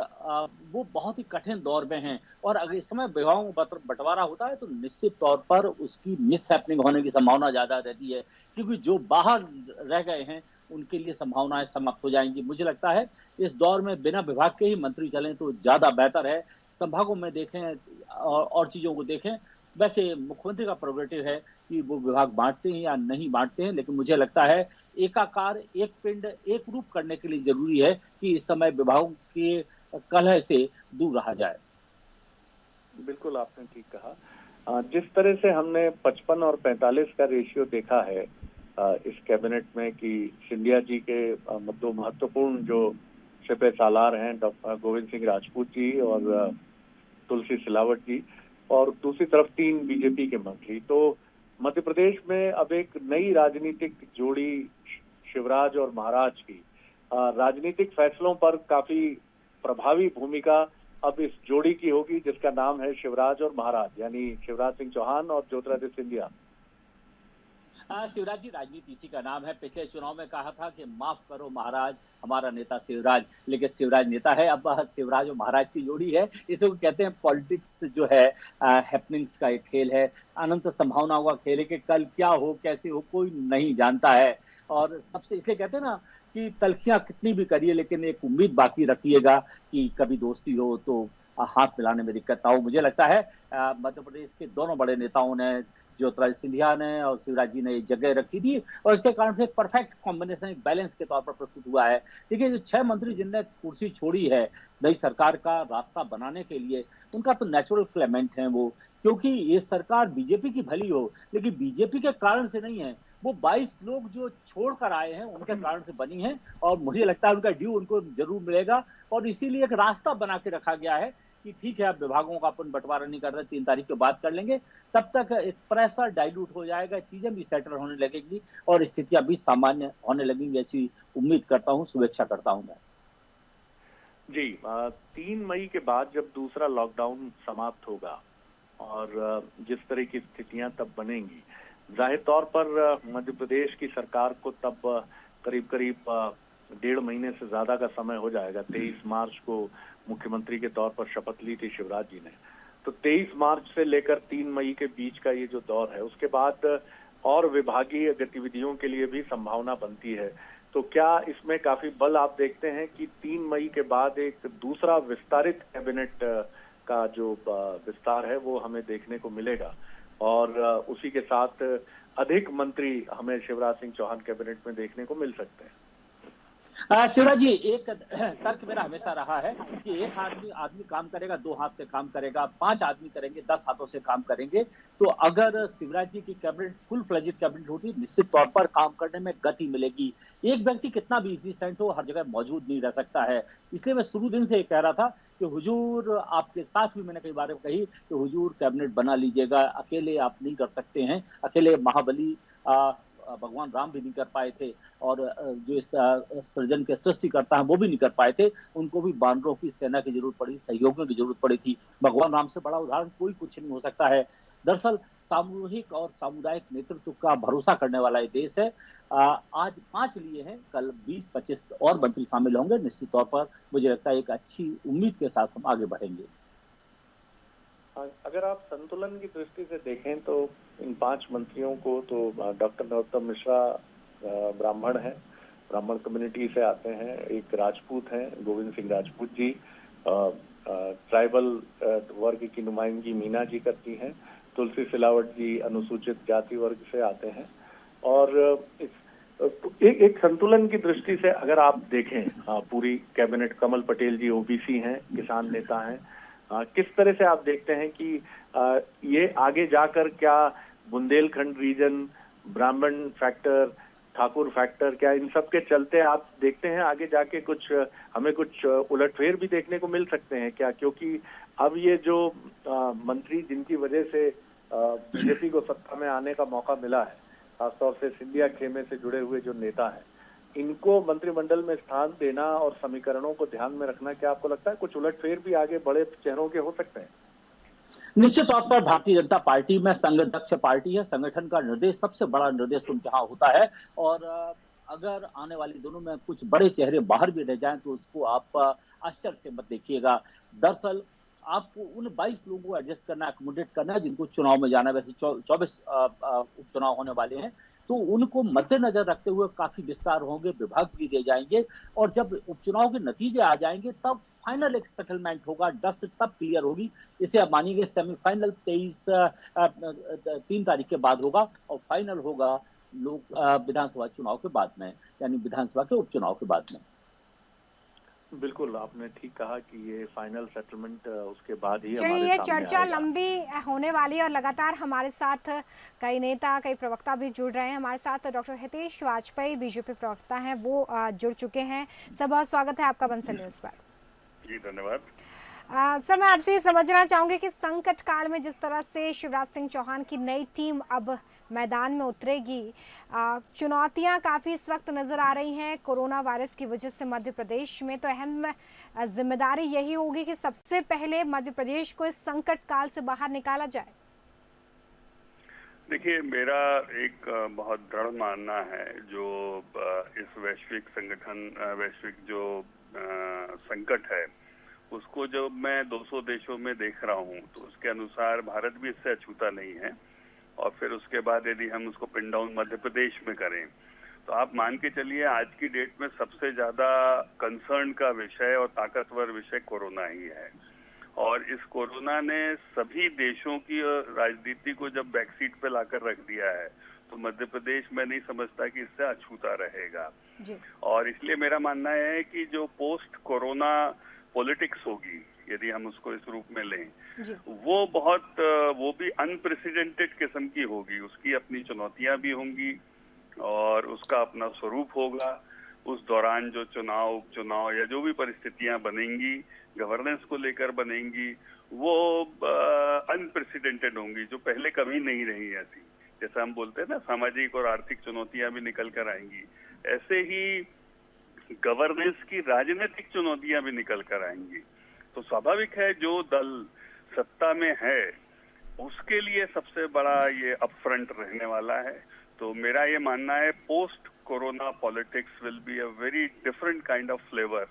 वो बहुत ही कठिन दौर में हैं, और अगर इस समय विभागों का बंटवारा होता है तो निश्चित तौर पर उसकी मिस हैपनिंग होने की संभावना ज्यादा रहती है, क्योंकि जो बाहर रह गए हैं उनके लिए संभावनाएं समाप्त हो जाएंगी। मुझे लगता है इस दौर में बिना विभाग के ही मंत्री चलें तो ज्यादा बेहतर है। संभागों में देखें और चीजों को देखें। वैसे मुख्यमंत्री का प्रोग्रेटिव है कि वो विभाग बांटते हैं या नहीं बांटते हैं, लेकिन मुझे लगता है एकाकार, एक पिंड, एक रूप करने के लिए जरूरी है कि इस समय विभागों के कलह से दूर रहा जाए। बिल्कुल आपने ठीक कहा। जिस तरह से हमने 55 और 45 का रेशियो देखा है इस कैबिनेट में कि सिंधिया जी के दो महत्वपूर्ण जो सिपह सालार हैं, डॉक्टर गोविंद सिंह राजपूत जी और तुलसी सिलावट जी, और दूसरी तरफ 3 बीजेपी के मंत्री, तो मध्य प्रदेश में अब एक नई राजनीतिक जोड़ी शिवराज और महाराज की राजनीतिक फैसलों पर काफी प्रभावी भूमिका अब इस जोड़ी की होगी, जिसका नाम है शिवराज और महाराज, यानी शिवराज सिंह चौहान और ज्योतिरादित्य सिंधिया। शिवराज जी राजनीति इसी का नाम है। पिछले चुनाव में कहा था कि माफ करो महाराज, हमारा नेता शिवराज, लेकिन शिवराज नेता है। अब शिवराज और महाराज की जोड़ी है। इसे कहते हैं पॉलिटिक्स जो है हैपनिंग्स का एक खेल है, अनंत संभावनाओं का खेल है कि कल क्या हो, कैसे हो, कोई नहीं जानता है। और सबसे इसलिए कहते हैं ना कि तलखियां कितनी भी करिए लेकिन एक उम्मीद बाकी रखिएगा कि कभी दोस्ती हो तो हाथ मिलाने में दिक्कत ना हो। मुझे लगता है मध्य प्रदेश के दोनों बड़े नेताओं ने, ज्योतिरादित्य सिंधिया ने और शिवराज जी ने एक जगह रखी थी, और इसके कारण से एक परफेक्ट कॉम्बिनेशन, एक बैलेंस के तौर पर प्रस्तुत हुआ है। देखिए, जो 6 मंत्री जिनने कुर्सी छोड़ी है नई सरकार का रास्ता बनाने के लिए, उनका तो नेचुरल क्लेमेंट है वो, क्योंकि ये सरकार बीजेपी की भली हो लेकिन बीजेपी के कारण से नहीं है। वो 22 लोग जो छोड़कर आए हैं उनके कारण से बनी है, और मुझे लगता है उनका ड्यू उनको जरूर मिलेगा। और इसीलिए एक रास्ता बना के रखा गया है कि ठीक है, अब विभागों का अपन बंटवारा नहीं कर रहे, 3 तारीख के बाद कर लेंगे, तब तक एक प्रेशर डाइल्यूट हो जाएगा, चीजें भी सेटल होने लगेंगी और स्थितियां भी सामान्य होने लगेंगी, ऐसी उम्मीद करता हूं, शुभेच्छा करता हूं मैं। जी, 3 मई के बाद जब दूसरा लॉकडाउन समाप्त होगा और जिस तरह की स्थितियां तब बनेंगी, जाहिर तौर पर मध्य प्रदेश की सरकार को तब करीब करीब 1.5 महीने से ज्यादा का समय हो जाएगा। 23 मार्च को मुख्यमंत्री के तौर पर शपथ ली थी शिवराज जी ने, तो 23 मार्च से लेकर 3 मई के बीच का ये जो दौर है, उसके बाद और विभागीय गतिविधियों के लिए भी संभावना बनती है। तो क्या इसमें काफी बल आप देखते हैं कि 3 मई के बाद एक दूसरा विस्तारित कैबिनेट का जो विस्तार है वो हमें देखने को मिलेगा, और उसी के साथ अधिक मंत्री हमें शिवराज सिंह चौहान कैबिनेट में देखने को मिल सकते हैं? शिवराज जी, एक तर्क मेरा हमेशा रहा है कि एक आदमी काम करेगा, 2 हाथ से काम करेगा, 5 आदमी करेंगे, 10 हाथों से काम करेंगे। तो अगर शिवराज जी की कैबिनेट फुल फ्लेजेड कैबिनेट होती, निश्चित तौर पर काम करने में गति मिलेगी। एक व्यक्ति कितना भी इफिशिएंट हो, हर जगह मौजूद नहीं रह सकता है। इसलिए मैं शुरू दिन से ये कह रहा था कि हुजूर, आपके साथ भी मैंने कई बार कही कि हुजूर कैबिनेट बना लीजिएगा, अकेले आप नहीं कर सकते हैं। अकेले महाबली भगवान राम भी नहीं कर पाए थे, और जो इस सृजन के सृष्टि करता है वो भी नहीं कर पाए थे। उनको भी बानरों की सेना की जरूरत पड़ी, सहयोगियों की जरूरत पड़ी थी। भगवान राम से बड़ा उदाहरण कोई कुछ नहीं हो सकता है। दरअसल सामूहिक और सामुदायिक नेतृत्व का भरोसा करने वाला ये देश है। आज 5 लिए हैं, कल 20-25 और मंत्री शामिल होंगे। निश्चित तौर पर मुझे लगता है एक अच्छी उम्मीद के साथ हम आगे बढ़ेंगे। अगर आप संतुलन की दृष्टि से देखें तो इन 5 मंत्रियों को तो डॉक्टर नरोत्तम मिश्रा ब्राह्मण हैं, ब्राह्मण कम्युनिटी से आते हैं, एक राजपूत हैं गोविंद सिंह राजपूत जी, ट्राइबल वर्ग की नुमाइंदगी मीना जी करती हैं, तुलसी सिलावट जी अनुसूचित जाति वर्ग से आते हैं। और एक संतुलन की दृष्टि से अगर आप देखें पूरी कैबिनेट, कमल पटेल जी ओबीसी हैं, किसान नेता हैं, किस तरह से आप देखते हैं कि ये आगे जाकर क्या बुंदेलखंड रीजन, ब्राह्मण फैक्टर, ठाकुर फैक्टर, क्या इन सब के चलते आप देखते हैं आगे जाके हमें कुछ उलटफेर भी देखने को मिल सकते हैं क्या? क्योंकि अब ये जो मंत्री जिनकी वजह से बीजेपी को सत्ता में आने का मौका मिला है, खासतौर से सिंधिया खेमे से जुड़े हुए जो नेता हैं, इनको मंत्रिमंडल में स्थान देना और समीकरणों को ध्यान में रखना, क्या आपको लगता है कुछ उलटफेर भी आगे बड़े चेहरों के हो सकते हैं? निश्चित तौर पर भारतीय जनता पार्टी में संघाध्यक्ष पार्टी है, संगठन का निर्देश सबसे बड़ा निर्देश उनके यहाँ होता है। और अगर आने वाले दिनों में कुछ बड़े चेहरे बाहर भी रह जाएं तो उसको आप आश्चर्य से मत देखिएगा। दरअसल आपको उन 22 लोगों को एडजस्ट करना, एकोमोडेट करना है जिनको चुनाव में जाना है। वैसे 24 उपचुनाव होने वाले हैं, तो उनको मद्देनजर रखते हुए काफी विस्तार होंगे, विभाग भी दिए जाएंगे। और जब उपचुनाव के नतीजे आ जाएंगे तब फाइनल एक सेटलमेंट होगा, डस्ट तब क्लियर होगी। इसे आप मानिए सेमीफाइनल 3 तारीख के बाद होगा और फाइनल होगा लोग विधानसभा चुनाव के बाद में, यानी विधानसभा के उपचुनाव के बाद में। बिल्कुल, आपने ठीक कहा कि ये फाइनल सेटलमेंट उसके बाद ही चलिए, ये चर्चा लंबी होने वाली है और लगातार हमारे साथ कई नेता, कई प्रवक्ता भी जुड़ रहे हैं। हमारे साथ डॉक्टर हितेश वाजपेयी बीजेपी प्रवक्ता हैं, वो जुड़ चुके हैं। सर, बहुत स्वागत है आपका बंसल न्यूज पर। जी धन्यवाद। सर, मैं आपसे ये समझना चाहूंगी कि संकट काल में जिस तरह से शिवराज सिंह चौहान की नई टीम अब मैदान में उतरेगी, चुनौतियां काफ़ी इस वक्त नज़र आ रही हैं कोरोना वायरस की वजह से मध्य प्रदेश में, तो अहम जिम्मेदारी यही होगी कि सबसे पहले मध्य प्रदेश को इस संकट काल से बाहर निकाला जाए। देखिए, मेरा एक बहुत दृढ़ मानना है, जो इस वैश्विक संगठन, वैश्विक जो संकट है, उसको जब मैं 200 देशों में देख रहा हूँ तो उसके अनुसार भारत भी इससे अछूता नहीं है। और फिर उसके बाद यदि हम उसको पिन डाउन मध्य प्रदेश में करें तो आप मान के चलिए आज की डेट में सबसे ज्यादा कंसर्न का विषय और ताकतवर विषय कोरोना ही है। और इस कोरोना ने सभी देशों की राजनीति को जब बैकसीट पे लाकर रख दिया है, तो मध्य प्रदेश में नहीं समझता कि इससे अछूता रहेगा जी। और इसलिए मेरा मानना है कि जो पोस्ट कोरोना पॉलिटिक्स होगी, यदि हम उसको इस रूप में लें, वो भी अनप्रेसिडेंटेड किस्म की होगी। उसकी अपनी चुनौतियां भी होंगी और उसका अपना स्वरूप होगा। उस दौरान जो चुनाव, उपचुनाव या जो भी परिस्थितियां बनेंगी, गवर्नेंस को लेकर बनेंगी, वो अनप्रेसिडेंटेड होंगी, जो पहले कभी नहीं रही ऐसी। जैसा हम बोलते हैं ना, सामाजिक और आर्थिक चुनौतियां भी निकल कर आएंगी, ऐसे ही गवर्नेंस की राजनीतिक चुनौतियां भी निकल कर आएंगी। तो स्वाभाविक है जो दल सत्ता में है उसके लिए सबसे बड़ा ये अपफ्रंट रहने वाला है। तो मेरा ये मानना है post corona politics will be a very different kind of flavour,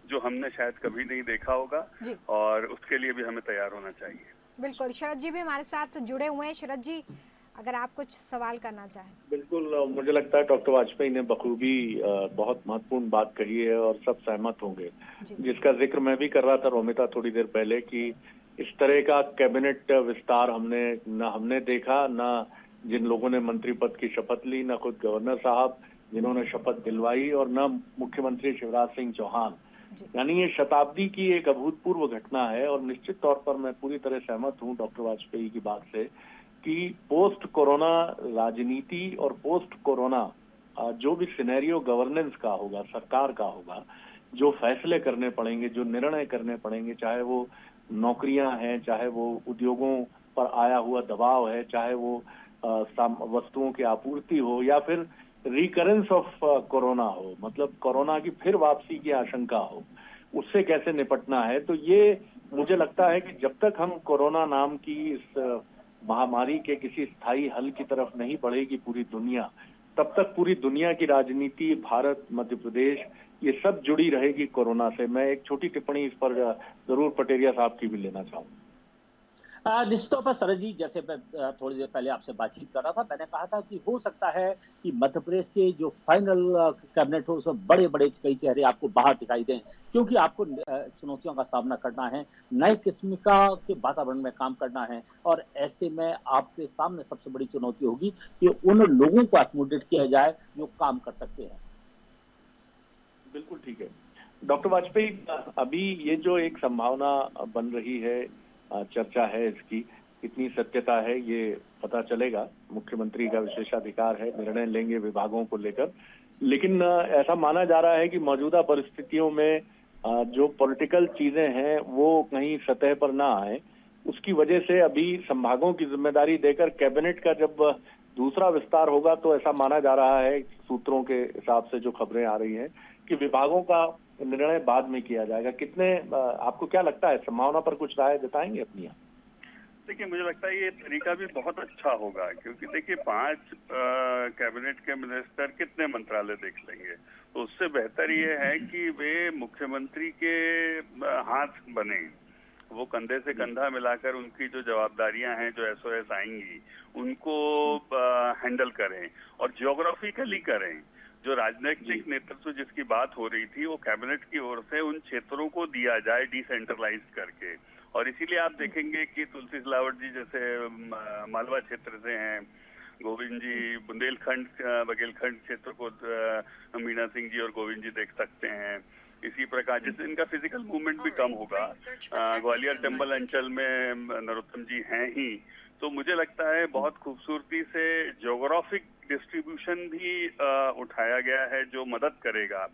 जो हमने शायद कभी नहीं देखा होगा, और उसके लिए भी हमें तैयार होना चाहिए। बिल्कुल, शरद जी भी हमारे साथ जुड़े हुए हैं। शरद जी, अगर आप कुछ सवाल करना चाहें। बिल्कुल, मुझे लगता है डॉक्टर वाजपेयी ने बखूबी बहुत महत्वपूर्ण बात कही है और सब सहमत होंगे, जिसका जिक्र मैं भी कर रहा था रोमिता थोड़ी देर पहले, कि इस तरह का कैबिनेट विस्तार हमने देखा, न जिन लोगों ने मंत्री पद की शपथ ली, न खुद गवर्नर साहब जिन्होंने शपथ दिलवाई, और न मुख्यमंत्री शिवराज सिंह चौहान। यानी ये शताब्दी की एक अभूतपूर्व घटना है। और निश्चित तौर पर मैं पूरी तरह सहमत हूँ डॉक्टर वाजपेयी की बात से कि पोस्ट कोरोना राजनीति और पोस्ट कोरोना जो भी सिनेरियो गवर्नेंस का होगा, सरकार का होगा, जो फैसले करने पड़ेंगे, जो निर्णय करने पड़ेंगे, चाहे वो नौकरियां हैं, चाहे वो उद्योगों पर आया हुआ दबाव है, चाहे वो वस्तुओं की आपूर्ति हो, या फिर रिकरेंस ऑफ कोरोना हो, मतलब कोरोना की फिर वापसी की आशंका हो, उससे कैसे निपटना है। तो ये मुझे लगता है कि जब तक हम कोरोना नाम की इस महामारी के किसी स्थायी हल की तरफ नहीं बढ़ेगी पूरी दुनिया, तब तक पूरी दुनिया की राजनीति, भारत, मध्य प्रदेश, ये सब जुड़ी रहेगी कोरोना से। मैं एक छोटी टिप्पणी इस पर जरूर पटेरिया साहब की भी लेना चाहूंगा। निश्चित तौर पर शरद जी, जैसे मैं थोड़ी देर पहले आपसे बातचीत कर रहा था, मैंने कहा था कि हो सकता है कि मध्य प्रदेश के जो फाइनल कैबिनेट हो उसमें बड़े बड़े कई चेहरे आपको बाहर दिखाई दें, क्योंकि आपको चुनौतियों का सामना करना है, नए किस्म का के वातावरण में काम करना है। और ऐसे में आपके सामने सबसे बड़ी चुनौती होगी कि उन लोगों को एकोमोडेट किया जाए जो काम कर सकते हैं। बिल्कुल ठीक है डॉक्टर वाजपेयी, अभी ये जो एक संभावना बन रही है, चर्चा है, इसकी कितनी सत्यता है ये पता चलेगा। मुख्यमंत्री का विशेषाधिकार है, निर्णय लेंगे विभागों को लेकर, लेकिन ऐसा माना जा रहा है कि मौजूदा परिस्थितियों में जो पॉलिटिकल चीजें हैं वो कहीं सतह पर ना आए, उसकी वजह से अभी संभागों की जिम्मेदारी देकर कैबिनेट का जब दूसरा विस्तार होगा तो ऐसा माना जा रहा है, सूत्रों के हिसाब से जो खबरें आ रही हैं, कि विभागों का निर्णय बाद में किया जाएगा। कितने आपको क्या लगता है, संभावना पर कुछ राय जताएंगे अपनी? देखिए, मुझे लगता है ये तरीका भी बहुत अच्छा होगा, क्योंकि देखिए 5 कैबिनेट के मिनिस्टर कितने मंत्रालय देख लेंगे। तो उससे बेहतर ये है कि वे मुख्यमंत्री के हाथ बने, वो कंधे से कंधा मिलाकर उनकी जो जवाबदारियां हैं, जो SOS आएंगी, उनको हैंडल करें और जियोग्राफिकली करें। जो राजनीतिक नेतृत्व जिसकी बात हो रही थी, वो कैबिनेट की ओर से उन क्षेत्रों को दिया जाए डिसेंट्रलाइज करके। और इसीलिए आप देखेंगे कि तुलसी सिलावट जी जैसे मालवा क्षेत्र से हैं, गोविंद जी बुंदेलखंड बघेलखंड क्षेत्र को मीना सिंह जी और गोविंद जी देख सकते हैं। इसी प्रकार जिससे इनका फिजिकल मूवमेंट भी कम होगा। ग्वालियर चंबल अंचल में नरोत्तम जी हैं ही, तो मुझे लगता है बहुत खूबसूरती से ज्योग्राफिक डिस्ट्रीब्यूशन भी उठाया गया है, जो मदद करेगा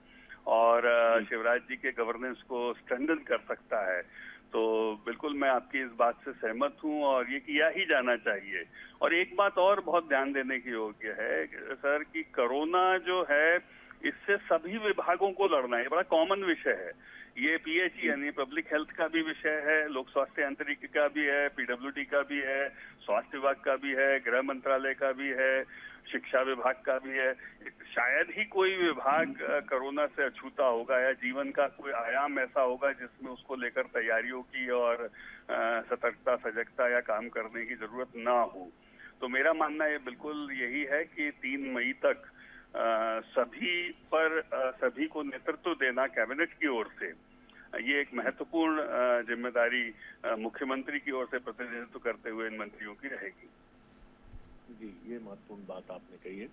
और शिवराज जी के गवर्नेंस को स्ट्रेंथन कर सकता है। तो बिल्कुल मैं आपकी इस बात से सहमत हूं और ये किया ही जाना चाहिए। और एक बात और बहुत ध्यान देने की योग्य है सर, कि कोरोना जो है, इससे सभी विभागों को लड़ना है, बड़ा कॉमन विषय है। ये PHE यानी पब्लिक हेल्थ का भी विषय है, लोक स्वास्थ्य यांत्रिकी का भी है, PWD का भी है, स्वास्थ्य विभाग का भी है, गृह मंत्रालय का भी है, शिक्षा विभाग का भी है। शायद ही कोई विभाग कोरोना से अछूता होगा या जीवन का कोई आयाम ऐसा होगा जिसमें उसको लेकर तैयारियों की और सतर्कता, सजगता या काम करने की जरूरत ना हो। तो मेरा मानना ये बिल्कुल यही है कि 3 मई तक सभी को नेतृत्व देना कैबिनेट की ओर से, ये एक महत्वपूर्ण जिम्मेदारी मुख्यमंत्री की ओर से प्रतिनिधित्व करते हुए इन मंत्रियों की रहेगी। जी, ये महत्वपूर्ण बात आपने कही है।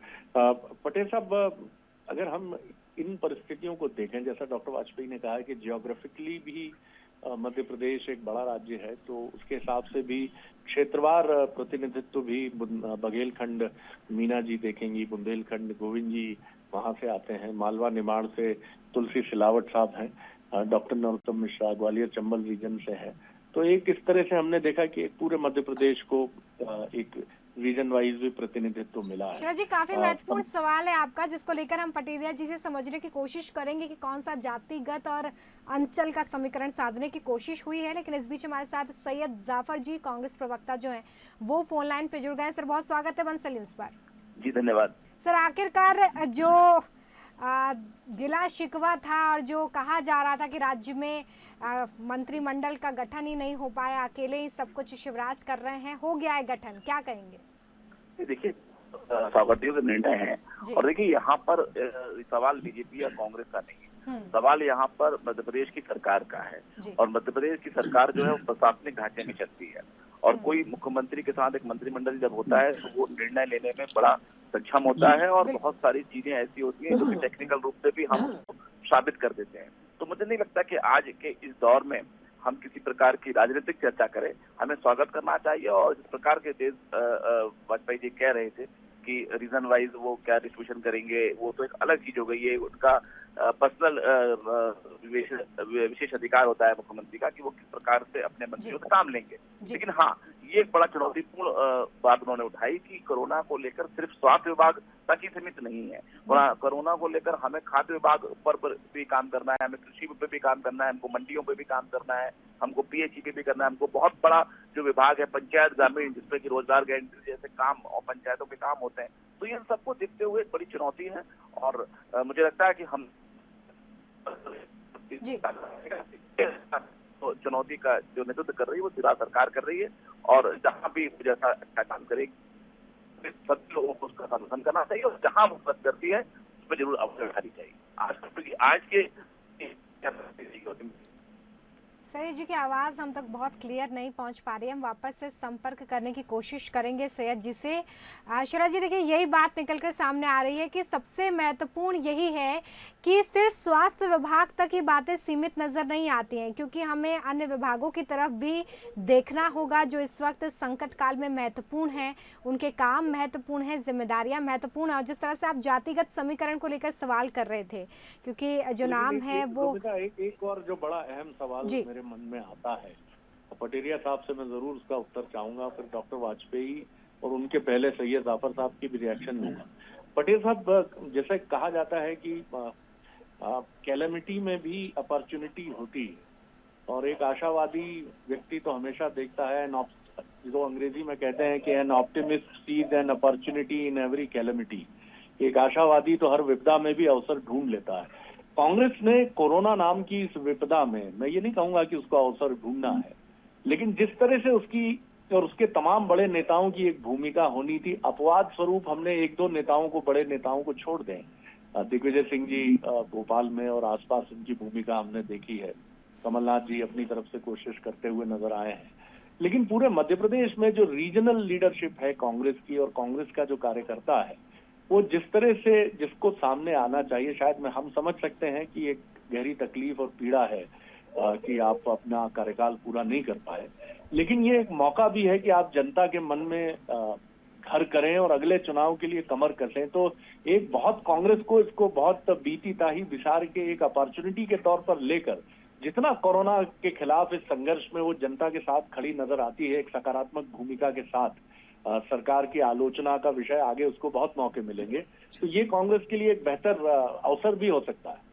पटेल साहब, अगर हम इन परिस्थितियों को देखें, जैसा डॉक्टर वाजपेयी ने कहा है कि जियोग्राफिकली भी मध्य प्रदेश एक बड़ा राज्य है, तो उसके हिसाब से भी क्षेत्रवार प्रतिनिधित्व भी बघेलखंड मीना जी देखेंगी, बुंदेलखंड गोविंद जी वहां से आते हैं, मालवा निमाड़ से तुलसी सिलावट साहब हैं, डॉक्टर नरोत्तम मिश्रा ग्वालियर चंबल रीजन से है। तो एक इस तरह से हमने देखा कि पूरे मध्य प्रदेश को एक रीजन वाइज भी प्रतिनिधित्व मिला है। शरद जी, काफी महत्वपूर्ण सवाल है आपका, जिसको लेकर हम पटेरिया जी से समझने की कोशिश करेंगे कि कौन सा जातिगत और अंचल का समीकरण साधने की कोशिश हुई है। लेकिन इस बीच हमारे साथ सैयद जाफर जी, कांग्रेस प्रवक्ता जो हैं, वो फोन लाइन पे जुड़ गए। सर, बहुत स्वागत है बंसल न्यूज पर। जी धन्यवाद। सर, आखिरकार जो गिला शिकवा था और जो कहा जा रहा था कि राज्य में मंत्रिमंडल का गठन ही नहीं हो पाया, अकेले ही सब कुछ शिवराज कर रहे हैं, हो गया है गठन, क्या कहेंगे? देखिए, सभापतियों के निर्णय है और देखिए यहाँ पर सवाल बीजेपी या कांग्रेस का नहीं है, सवाल यहाँ पर मध्य प्रदेश की सरकार का है। और मध्य प्रदेश की सरकार जो है वो प्रशासनिक ढांचे में चलती है और कोई मुख्यमंत्री के साथ एक मंत्रिमंडल जब होता है तो वो निर्णय लेने में बड़ा सक्षम होता है और बहुत सारी चीजें ऐसी होती हैं जो कि टेक्निकल रूप से भी हम साबित कर देते हैं। तो मुझे नहीं लगता कि आज के इस दौर में हम किसी प्रकार की राजनीतिक चर्चा करें, हमें स्वागत करना चाहिए। और जिस प्रकार के देश वाजपेयी जी कह रहे थे कि रीजन वाइज वो क्या डिस्ट्रीब्यूशन करेंगे, वो तो एक अलग चीज हो गई है, उनका पर्सनल विशेष अधिकार होता है मुख्यमंत्री का कि वो किस प्रकार से अपने मंत्रियों से काम लेंगे। लेकिन हाँ, ये एक बड़ा चुनौतीपूर्ण बात उन्होंने उठाई कि कोरोना को लेकर सिर्फ स्वास्थ्य विभाग तक ही सीमित नहीं है, कोरोना को लेकर हमें खाद्य विभाग पर भी काम करना है, हमें कृषि पे भी काम करना है, हमको मंडियों पे भी काम करना है, हमको PHE पे भी करना है, हमको बहुत बड़ा जो विभाग है पंचायत ग्रामीण, जिसपे कि रोजगार गारंटी जैसे काम और पंचायतों पे काम होते हैं। तो इन सबको देखते हुए बड़ी चुनौती है और मुझे लगता है कि हम तो चुनौती का जो नेतृत्व कर रही है वो सिरा सरकार कर रही है और जहाँ भी जैसा अच्छा काम करेगी सभी लोगों को उसका समर्थन करना चाहिए और जहाँ वो मदद करती है उस पर जरूर अवसर उठानी चाहिए। आज के सैयद जी की आवाज़ हम तक बहुत क्लियर नहीं पहुंच पा रही है, हम वापस से संपर्क करने की कोशिश करेंगे सैयद जी से। शरद जी, देखिए यही बात निकल कर सामने आ रही है कि सबसे महत्वपूर्ण यही है कि सिर्फ स्वास्थ्य विभाग तक ही बातें सीमित नज़र नहीं आती हैं, क्योंकि हमें अन्य विभागों की तरफ भी देखना होगा जो इस वक्त संकट काल में महत्वपूर्ण हैं, उनके काम महत्वपूर्ण हैं, जिम्मेदारियाँ महत्वपूर्ण हैं। और जिस तरह से आप जातिगत समीकरण को लेकर सवाल कर रहे थे, क्योंकि जो नाम है वो एक और जो बड़ा अहम सवाल मेरे मन में आता है, पटेरिया साहब से मैं जरूर उसका उत्तर चाहूंगा, फिर डॉक्टर वाजपेयी और उनके पहले सैयद जाफर साहब की भी रिएक्शन लूंगा। पटेल साहब, जैसे कहा जाता है कि कैलेमिटी में भी अपॉर्चुनिटी होती है और एक आशावादी व्यक्ति तो हमेशा देखता है जो अंग्रेजी में कहते हैं कि an optimist sees an opportunity in every calamity, एक आशावादी तो हर विपदा में भी अवसर ढूंढ लेता है। कांग्रेस ने कोरोना नाम की इस विपदा में, मैं ये नहीं कहूंगा कि उसको अवसर ढूंढना है, लेकिन जिस तरह से उसकी और उसके तमाम बड़े नेताओं की एक भूमिका होनी थी, अपवाद स्वरूप हमने एक दो नेताओं को, बड़े नेताओं को छोड़ दें। दिग्विजय सिंह जी भोपाल में और आसपास उनकी भूमिका हमने देखी है, कमलनाथ जी अपनी तरफ से कोशिश करते हुए नजर आए हैं, लेकिन पूरे मध्य प्रदेश में जो रीजनल लीडरशिप है कांग्रेस की और कांग्रेस का जो कार्यकर्ता है, वो जिस तरह से जिसको सामने आना चाहिए, शायद में हम समझ सकते हैं कि एक गहरी तकलीफ और पीड़ा है कि आप अपना कार्यकाल पूरा नहीं कर पाए, लेकिन ये एक मौका भी है कि आप जनता के मन में घर करें और अगले चुनाव के लिए कमर कसें। तो एक बहुत कांग्रेस को इसको बहुत बीती ताही बिसार के एक अपॉर्चुनिटी के तौर पर लेकर, जितना कोरोना के खिलाफ इस संघर्ष में वो जनता के साथ खड़ी नजर आती है, एक सकारात्मक भूमिका के साथ सरकार की आलोचना का विषय आगे उसको बहुत मौके मिलेंगे, तो ये कांग्रेस के लिए एक बेहतर अवसर भी हो सकता है।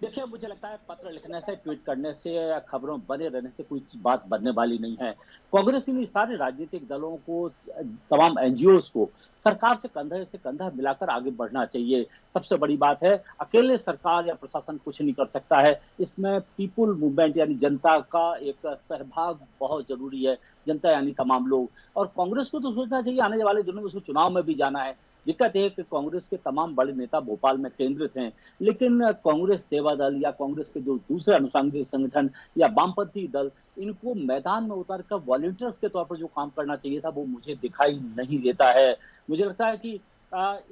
देखिए, मुझे लगता है पत्र लिखने से, ट्वीट करने से या खबरों बने रहने से कोई बात बनने वाली नहीं है। कांग्रेस इन सारे राजनीतिक दलों को, तमाम एनजीओज को सरकार से कंधा मिलाकर आगे बढ़ना चाहिए। सबसे बड़ी बात है, अकेले सरकार या प्रशासन कुछ नहीं कर सकता है, इसमें पीपुल मूवमेंट यानी जनता का एक सहभाग बहुत जरूरी है, जनता यानी तमाम लोग। और कांग्रेस को तो सोचना चाहिए आने वाले दिनों में उसको चुनाव में भी जाना है। दिक्कत है कि कांग्रेस के तमाम बड़े नेता भोपाल में केंद्रित हैं, लेकिन कांग्रेस सेवा दल या कांग्रेस के जो दूसरे अनुषंगिक संगठन या वामपंथी दल, इनको मैदान में उतार कर वॉलंटियर्स के तौर पर जो काम करना चाहिए था वो मुझे दिखाई नहीं देता है। मुझे लगता है कि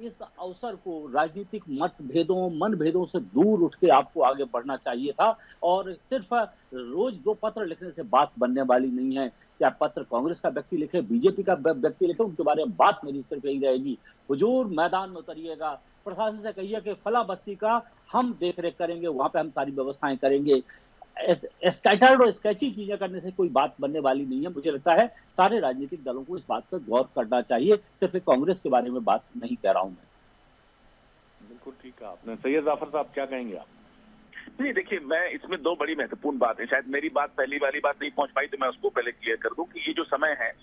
इस अवसर को राजनीतिक मतभेदों, मनभेदों से दूर उठ के आपको आगे बढ़ना चाहिए था, और सिर्फ रोज दो पत्र लिखने से बात बनने वाली नहीं है। क्या पत्र कांग्रेस का व्यक्ति लिखे, बीजेपी का व्यक्ति लिखे, उनके बारे में बात मेरी सिर्फ यही रहेगी, हुजूर मैदान में उतरिएगा, प्रशासन से कहिए कि फला बस्ती का हम देख रेख करेंगे, वहां पे हम सारी व्यवस्थाएं करेंगे। स्कैटर्ड और स्केची चीजें करने से कोई बात बनने वाली नहीं है। मुझे लगता है सारे राजनीतिक दलों को इस बात पर गौर करना चाहिए, सिर्फ कांग्रेस के बारे में बात नहीं कह रहा हूं मैं। बिल्कुल ठीक है आपने। सैयद जाफर साहब क्या कहेंगे आप? नहीं, देखिए, मैं इसमें दो बड़ी महत्वपूर्ण बात है, शायद मेरी बात पहली वाली बात नहीं पहुंच पाई तो मैं उसको पहले क्लियर कर दूं कि ये जो समय है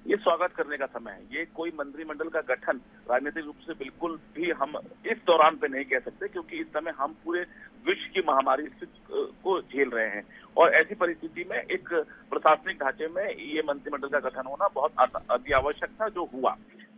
ये स्वागत करने का समय है। ये कोई मंत्रिमंडल का गठन राजनीतिक रूप से बिल्कुल भी हम इस दौरान पे नहीं कह सकते, क्योंकि इस समय हम पूरे विश्व की महामारी को झेल रहे हैं, और ऐसी परिस्थिति में एक प्रशासनिक ढांचे में ये मंत्रिमंडल का गठन होना बहुत अति आवश्यक था, जो हुआ।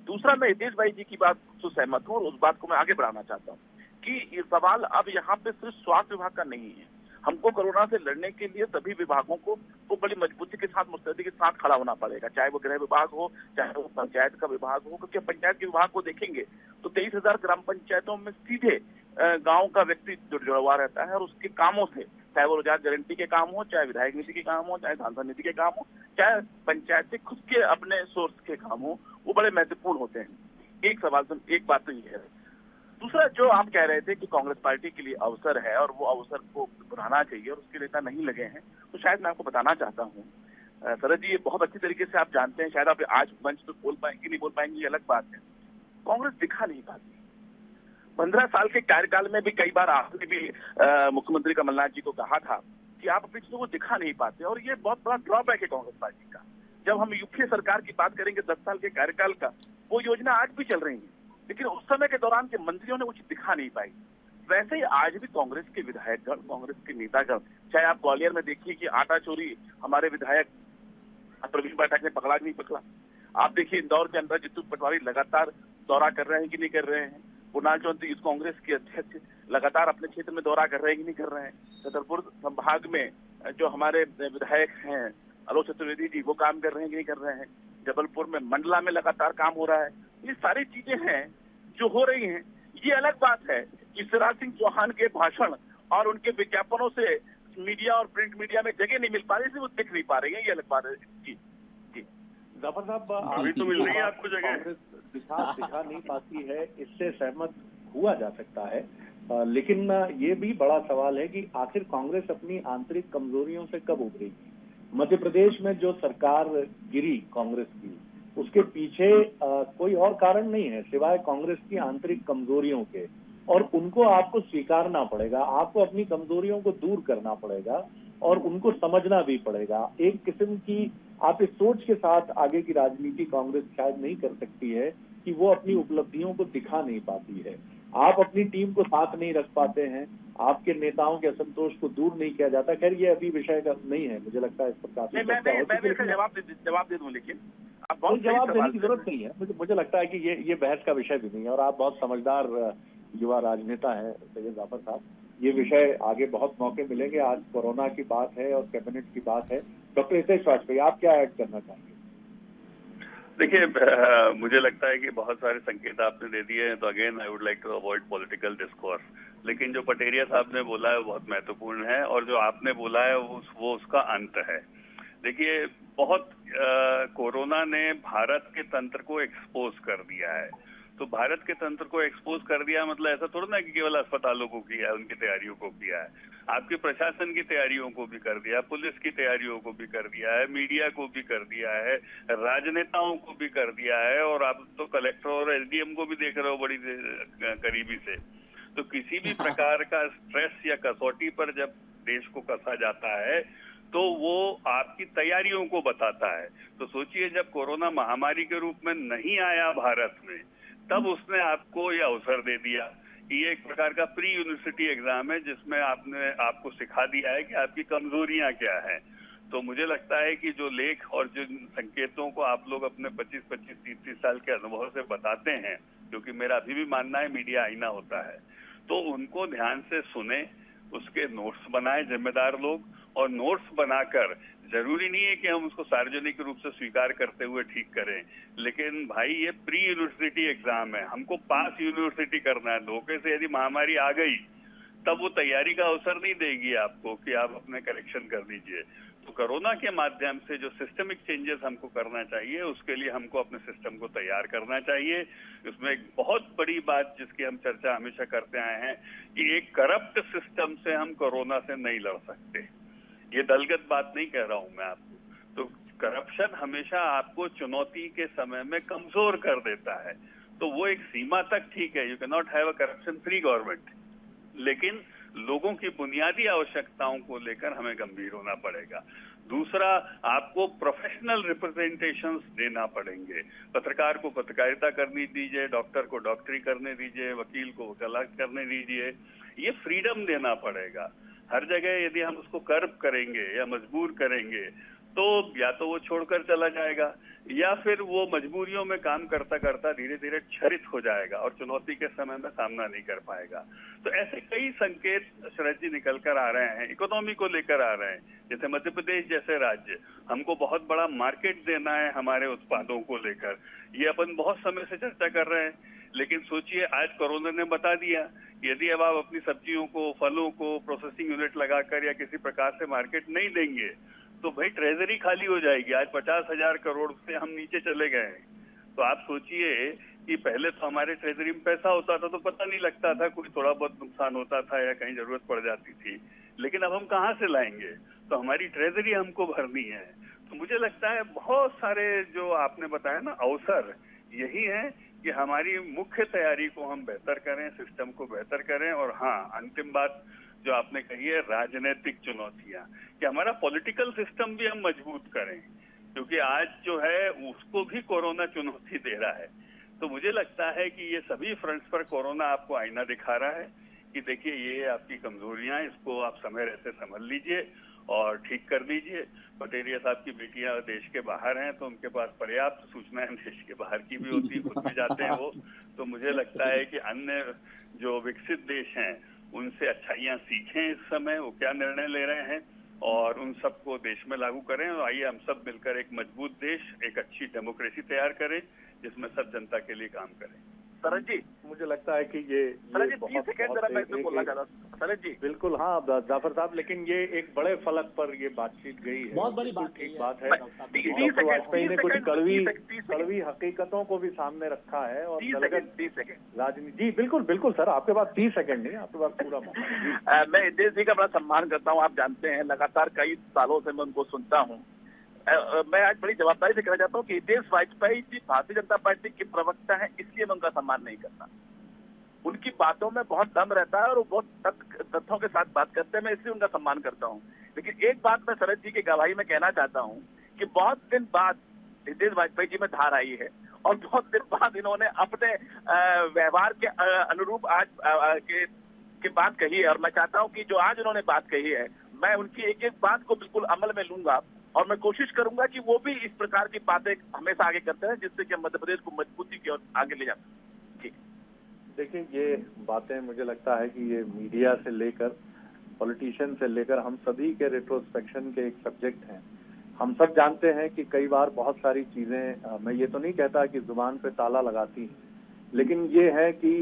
दूसरा, मैं हितेश भाई जी की बात से सहमत हूँ और उस बात को मैं आगे बढ़ाना चाहता हूँ कि ये सवाल अब यहाँ पे सिर्फ स्वास्थ्य विभाग का नहीं है। हमको कोरोना से लड़ने के लिए सभी विभागों को वो बड़ी मजबूती के साथ, मुस्तैदी के साथ खड़ा होना पड़ेगा, चाहे वो गृह विभाग हो, चाहे वो पंचायत का विभाग हो, क्योंकि पंचायत के विभाग को देखेंगे तो 23,000 ग्राम पंचायतों में सीधे गांव का व्यक्ति जुड़ा हुआ रहता है, और उसके कामों से, चाहे वो रोजगार गारंटी के काम हो, चाहे विधायक नीति के काम हो, चाहे सांसद नीति के काम हो, चाहे पंचायत से खुद के अपने सोर्स के काम हो, वो बड़े महत्वपूर्ण होते हैं। एक बात तो ये है। दूसरा, जो आप कह रहे थे कि कांग्रेस पार्टी के लिए अवसर है और वो अवसर को बढ़ाना चाहिए और उसके नेता नहीं लगे हैं, तो शायद मैं आपको बताना चाहता हूँ शरद जी, ये बहुत अच्छी तरीके से आप जानते हैं, शायद आप आज मंच पे बोल पाएंगे नहीं बोल पाएंगे, ये अलग बात है। कांग्रेस दिखा नहीं पाती। 15 साल के कार्यकाल में भी कई बार आपने भी मुख्यमंत्री कमलनाथ जी को कहा था कि आप अपनी चीजों को दिखा नहीं पाते, और ये बहुत बड़ा ड्रॉबैक है कांग्रेस पार्टी का। जब हम यूपीए सरकार की बात करेंगे 10 साल के कार्यकाल का, वो योजना आज भी चल रही है, लेकिन उस समय के दौरान के मंत्रियों ने कुछ दिखा नहीं पाई। वैसे ही आज भी कांग्रेस के विधायकगण, कांग्रेस के नेतागण, चाहे आप ग्वालियर में देखिए कि आटा चोरी हमारे विधायक प्रवीण पाठक ने पकड़ा कि नहीं पकड़ा, आप देखिए इंदौर के अंदर जितू पटवारी लगातार दौरा कर रहे हैं कि नहीं कर रहे हैं, कुणाल चौधरी इस कांग्रेस के अध्यक्ष लगातार अपने क्षेत्र में दौरा कर रहे हैं कि नहीं कर रहे हैं, छतरपुर संभाग में जो हमारे विधायक हैं आलोक चतुर्वेदी जी, वो काम कर रहे हैं कि नहीं कर रहे हैं, जबलपुर में मंडला में लगातार काम हो रहा है। ये सारी चीजें हैं जो हो रही हैं। ये अलग बात है कि शिवराज सिंह चौहान के भाषण और उनके विज्ञापनों से मीडिया और प्रिंट मीडिया में जगह नहीं मिल पा रही, वो दिख नहीं पा रही है, ये अलग बात है। जी जाफर साहब, अभी तो मिल रही है आपको जगह, दिखा नहीं पाती है, इससे सहमत हुआ जा सकता है, लेकिन ये भी बड़ा सवाल है कि आखिर कांग्रेस अपनी आंतरिक कमजोरियों से कब उभरेगी। मध्य प्रदेश में जो सरकार गिरी कांग्रेस की, उसके पीछे कोई और कारण नहीं है सिवाय कांग्रेस की आंतरिक कमजोरियों के, और उनको आपको स्वीकारना पड़ेगा, आपको अपनी कमजोरियों को दूर करना पड़ेगा और उनको समझना भी पड़ेगा। एक किस्म की आप इस सोच के साथ आगे की राजनीति कांग्रेस शायद नहीं कर सकती है कि वो अपनी उपलब्धियों को दिखा नहीं पाती है। आप अपनी टीम को साथ नहीं रख पाते हैं, आपके नेताओं के असंतोष को दूर नहीं किया जाता। खैर ये अभी विषय का नहीं है, मुझे लगता है इस पर काफी जवाब दे दूं, लेकिन आप बहुत जवाब देने की जरूरत नहीं है। मुझे लगता है कि ये बहस का विषय भी नहीं है और आप बहुत समझदार युवा राजनेता है सैयद जाफर साहब। ये विषय आगे बहुत मौके मिलेंगे। आज कोरोना की बात है और कैबिनेट की बात है। डॉक्टर हितेश वाजपेयी, आप क्या ऐड करना चाहेंगे? देखिए, मुझे लगता है कि बहुत सारे संकेत आपने दे दिए हैं, तो again I would like to avoid political discourse. लेकिन जो पटेरिया साहब ने बोला है वो बहुत महत्वपूर्ण है, और जो आपने बोला है वो उसका अंत है। देखिए, बहुत कोरोना ने भारत के तंत्र को एक्सपोज कर दिया है। तो भारत के तंत्र को एक्सपोज कर दिया मतलब ऐसा थोड़ा ना कि केवल अस्पतालों को किया है, उनकी तैयारियों को किया है, आपके प्रशासन की तैयारियों को भी कर दिया, पुलिस की तैयारियों को भी कर दिया है, मीडिया को भी कर दिया है, राजनेताओं को भी कर दिया है, और आप तो कलेक्टर और एसडीएम को भी देख रहे हो बड़ी करीबी से। तो किसी भी प्रकार का स्ट्रेस या कसौटी पर जब देश को कसा जाता है तो वो आपकी तैयारियों को बताता है। तो सोचिए, जब कोरोना महामारी के रूप में नहीं आया भारत में, तब उसने आपको ये अवसर दे दिया कि ये एक प्रकार का प्री यूनिवर्सिटी एग्जाम है जिसमें आपको सिखा दिया है कि आपकी कमजोरियां क्या हैं। तो मुझे लगता है कि जो लेख और जिन संकेतों को आप लोग अपने 25-25, 30-30 साल के अनुभव से बताते हैं, क्योंकि मेरा अभी भी मानना है मीडिया आईना होता है, तो उनको ध्यान से सुने, उसके नोट्स बनाए जिम्मेदार लोग, और नोट्स बनाकर जरूरी नहीं है कि हम उसको सार्वजनिक रूप से स्वीकार करते हुए ठीक करें, लेकिन भाई ये प्री यूनिवर्सिटी एग्जाम है, हमको पास यूनिवर्सिटी करना है। धोखे से यदि महामारी आ गई तब वो तैयारी का अवसर नहीं देगी आपको कि आप अपने करेक्शन कर दीजिए। तो कोरोना के माध्यम से जो सिस्टमिक चेंजेस हमको करना चाहिए, उसके लिए हमको अपने सिस्टम को तैयार करना चाहिए। इसमें एक बहुत बड़ी बात जिसकी हम चर्चा हमेशा करते आए हैं कि एक करप्ट सिस्टम से हम कोरोना से नहीं लड़ सकते। ये दलगत बात नहीं कह रहा हूं मैं आपको। तो करप्शन हमेशा आपको चुनौती के समय में कमजोर कर देता है। तो वो एक सीमा तक ठीक है, you can not have a corruption free government, लेकिन लोगों की बुनियादी आवश्यकताओं को लेकर हमें गंभीर होना पड़ेगा। दूसरा, आपको प्रोफेशनल रिप्रेजेंटेशंस देना पड़ेंगे। पत्रकार को पत्रकारिता करनी दीजिए, डॉक्टर को डॉक्टरी करने दीजिए, वकील को वकालत करने दीजिए। ये फ्रीडम देना पड़ेगा। हर जगह यदि हम उसको कर्ब करेंगे या मजबूर करेंगे तो या तो वो छोड़कर चला जाएगा या फिर वो मजबूरियों में काम करता करता धीरे धीरे क्षरित हो जाएगा और चुनौती के समय में सामना नहीं कर पाएगा। तो ऐसे कई संकेत शरद जी निकल कर आ रहे हैं, इकोनॉमी को लेकर आ रहे हैं। जैसे मध्य प्रदेश जैसे राज्य, हमको बहुत बड़ा मार्केट देना है हमारे उत्पादों को लेकर, ये अपन बहुत समय से चर्चा कर रहे हैं। लेकिन सोचिए, आज कोरोना ने बता दिया यदि अब आप अपनी सब्जियों को, फलों को प्रोसेसिंग यूनिट लगाकर या किसी प्रकार से मार्केट नहीं देंगे तो भाई ट्रेजरी खाली हो जाएगी। आज 50,000 करोड़ से हम नीचे चले गए हैं। तो आप सोचिए कि पहले तो हमारे ट्रेजरी में पैसा होता था तो पता नहीं लगता था, कोई थोड़ा बहुत नुकसान होता था या कहीं जरूरत पड़ जाती थी, लेकिन अब हम कहाँ से लाएंगे? तो हमारी ट्रेजरी हमको भरनी है। तो मुझे लगता है बहुत सारे जो आपने बताया ना अवसर, यही है कि हमारी मुख्य तैयारी को हम बेहतर करें, सिस्टम को बेहतर करें। और हाँ, अंतिम बात जो आपने कही है, राजनीतिक चुनौतियां, कि हमारा पॉलिटिकल सिस्टम भी हम मजबूत करें, क्योंकि आज जो है उसको भी कोरोना चुनौती दे रहा है। तो मुझे लगता है कि ये सभी फ्रंट्स पर कोरोना आपको आईना दिखा रहा है कि देखिए ये आपकी कमजोरियां, इसको आप समय रहते समझ लीजिए और ठीक कर दीजिए। पटेरिया साहब की बेटियां देश के बाहर हैं तो उनके पास पर्याप्त सूचनाएं देश के बाहर की भी होती है, खुद भी जाते हैं वो। तो मुझे लगता है कि अन्य जो विकसित देश हैं उनसे अच्छाइयां सीखें इस समय, वो क्या निर्णय ले रहे हैं और उन सबको देश में लागू करें। और आइए हम सब मिलकर एक मजबूत देश, एक अच्छी डेमोक्रेसी तैयार करें जिसमें सब जनता के लिए काम करें। सरद जी, मुझे लगता है कि ये बिल्कुल हाँ जाफर साहब, लेकिन ये एक बड़े फलक पर ये बातचीत गई है, बहुत बड़ी बात ठीक बात है। डॉक्टर वाजपेयी ने कुछ कड़वी हकीकतों को भी सामने रखा है और राजनीति। जी बिल्कुल बिल्कुल सर, आपके पास 30 सेकंड नहीं, आपके पास पूरा मौका। मैं हितेश जी का बड़ा सम्मान करता हूँ, आप जानते हैं लगातार कई सालों से मैं उनको सुनता हूँ। मैं आज बड़ी जवाबदारी से कहना चाहता हूँ कि हितेश वाजपेयी जी भारतीय जनता पार्टी के प्रवक्ता हैं, इसलिए मैं उनका सम्मान नहीं करता। उनकी बातों में बहुत दम रहता है और वो बहुत तथ्यों के साथ बात करते हैं, मैं इसलिए उनका सम्मान करता हूँ। लेकिन एक बात मैं शरद जी की गवाही में कहना चाहता हूँ कि बहुत दिन बाद हितेश वाजपेयी जी में धार आई है और बहुत दिन बाद इन्होंने अपने व्यवहार के अनुरूप आज की बात कही है। और मैं चाहता हूं कि जो आज उन्होंने बात कही है, मैं उनकी एक एक बात को बिल्कुल अमल में लूंगा और मैं कोशिश करूंगा कि वो भी इस प्रकार की बातें हमेशा आगे करते हैं, जिससे कि मध्य प्रदेश को मजबूती की ओर आगे ले जाते। ठीक, देखिए ये बातें मुझे लगता है कि ये मीडिया से लेकर पॉलिटिशियन से लेकर हम सभी के रेट्रोस्पेक्शन के एक सब्जेक्ट हैं। हम सब जानते हैं कि कई बार बहुत सारी चीजें, मैं ये तो नहीं कहता कि जुबान पे ताला लगाती हैं, लेकिन ये है कि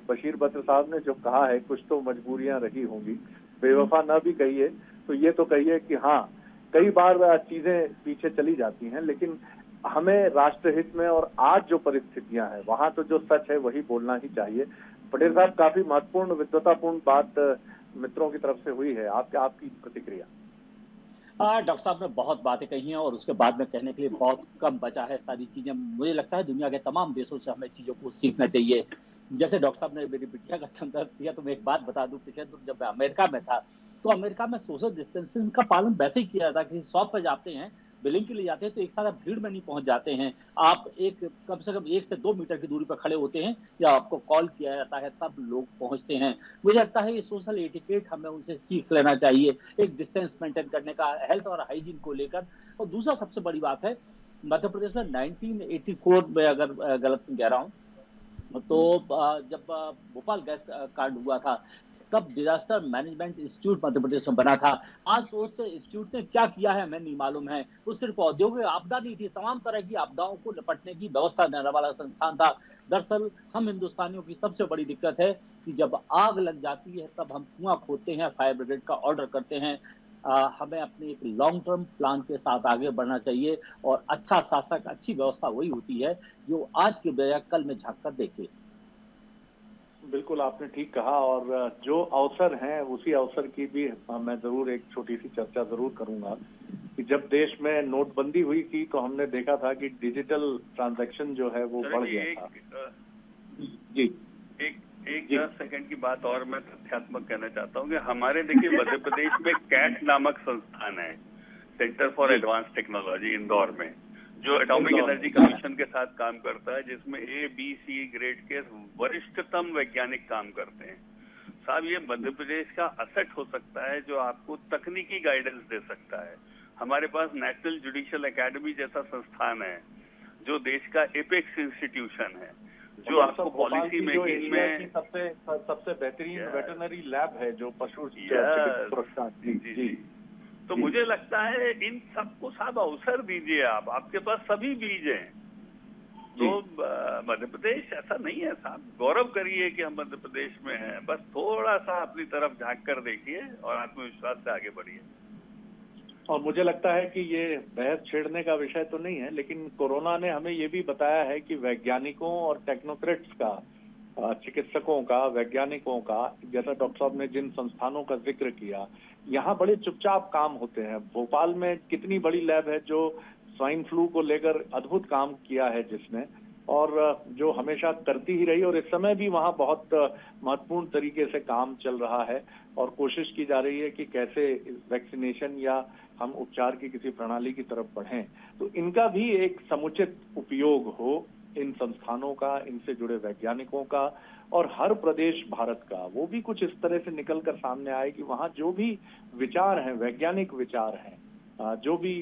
बशीर बद्र साहब ने जो कहा है, कुछ तो मजबूरियां रही होंगी, बेवफा न भी कहिए तो ये तो कहिए कि हाँ कई बार चीजें पीछे चली जाती हैं, लेकिन हमें राष्ट्रहित में और आज जो परिस्थितियां हैं वहां तो जो सच है वही बोलना ही चाहिए। पटेल साहब, काफी महत्वपूर्ण विद्वतापूर्ण बात मित्रों की तरफ से हुई है, आपकी प्रतिक्रिया? डॉक्टर साहब ने बहुत बातें कही हैं और उसके बाद में कहने के लिए बहुत कम बचा है। सारी चीजें मुझे लगता है दुनिया के तमाम देशों से हमें चीजों को सीखना चाहिए। जैसे डॉक्टर साहब ने मेरी बिटिया का संदर्भ दिया तो मैं एक बात बता दूं, पिछले दिन जब मैं अमेरिका में था तो अमेरिका में सोशल डिस्टेंसिंग का पालन वैसे ही किया जाता है कि शॉप पर जाते हैं, बिलिंग के लिए जाते हैं तो एक साथ आप भीड़ में नहीं पहुंच जाते हैं, आप एक कम से कम 1 से 2 मीटर की दूरी पर खड़े होते हैं या आपको कॉल किया जाता है तब लोग पहुंचते हैं। मुझे लगता है ये सोशल एटिकेट हमें उनसे सीख लेना चाहिए, एक डिस्टेंस मेंटेन करने का, हेल्थ और हाइजीन को लेकर। और दूसरा सबसे बड़ी बात है, मध्य प्रदेश में 1984 में अगर गलत नहीं कह रहा हूँ तो जब भोपाल गैस कांड हुआ था तब disaster management institute Madhya Pradesh में बना था। आज उस इंस्टीट्यूट ने क्या किया है हमें नहीं मालूम है। वो सिर्फ औद्योगिक आपदा नहीं थी, तमाम तरह की आपदाओं को निपटने की व्यवस्था देने वाला संस्थान था। दरअसल हम हिंदुस्तानियों की सबसे बड़ी दिक्कत है कि जब आग लग जाती है तब हम कुआं खोदते हैं, फायर ब्रिगेड का ऑर्डर करते हैं। हमें अपने एक लॉन्ग टर्म प्लान के साथ आगे बढ़ना चाहिए और अच्छा शासक, अच्छी व्यवस्था वही होती है जो आज के बजाय कल में झांक कर देखे। बिल्कुल आपने ठीक कहा, और जो अवसर हैं उसी अवसर की भी मैं जरूर एक छोटी सी चर्चा जरूर करूंगा कि जब देश में नोटबंदी हुई थी तो हमने देखा था कि डिजिटल ट्रांजैक्शन जो है वो बढ़ गया था। जी, एक 10 सेकंड की बात और मैं तथ्यात्मक कहना चाहता हूँ कि हमारे देखिए मध्य प्रदेश में कैट नामक संस्थान है, centre for advance technology, Indore में, जो एटॉमिक एनर्जी कमीशन के साथ काम करता है, जिसमें A-B-C ग्रेड के वरिष्ठतम वैज्ञानिक काम करते हैं। साहब, ये मध्य प्रदेश का असेट हो सकता है जो आपको तकनीकी गाइडेंस दे सकता है। हमारे पास नेशनल जुडिशियल एकेडमी जैसा संस्थान है जो देश का एपेक्स इंस्टीट्यूशन है, जो आपको पॉलिसी मेकिंग में सबसे बेहतरीन वेटरनरी लैब है, जो पशु जी। तो मुझे लगता है इन सबको साहब अवसर दीजिए, आपके पास सभी बीज हैं। तो मध्य प्रदेश ऐसा नहीं है साहब, गौरव करिए कि हम मध्य प्रदेश में हैं, बस थोड़ा सा अपनी तरफ झांक कर देखिए और आत्मविश्वास से आगे बढ़िए। और मुझे लगता है कि ये बहस छेड़ने का विषय तो नहीं है, लेकिन कोरोना ने हमें ये भी बताया है कि वैज्ञानिकों और टेक्नोक्रेट्स का, चिकित्सकों का, वैज्ञानिकों का, जैसा डॉक्टर साहब ने जिन संस्थानों का जिक्र किया, यहाँ बड़े चुपचाप काम होते हैं। भोपाल में कितनी बड़ी लैब है जो स्वाइन फ्लू को लेकर अद्भुत काम किया है जिसने, और जो हमेशा करती ही रही, और इस समय भी वहाँ बहुत महत्वपूर्ण तरीके से काम चल रहा है और कोशिश की जा रही है कि कैसे वैक्सीनेशन या हम उपचार की किसी प्रणाली की तरफ बढ़ें। तो इनका भी एक समुचित उपयोग हो, इन संस्थानों का, इनसे जुड़े वैज्ञानिकों का, और हर प्रदेश भारत का वो भी कुछ इस तरह से निकल कर सामने आए कि वहाँ जो भी विचार हैं, वैज्ञानिक विचार हैं, जो भी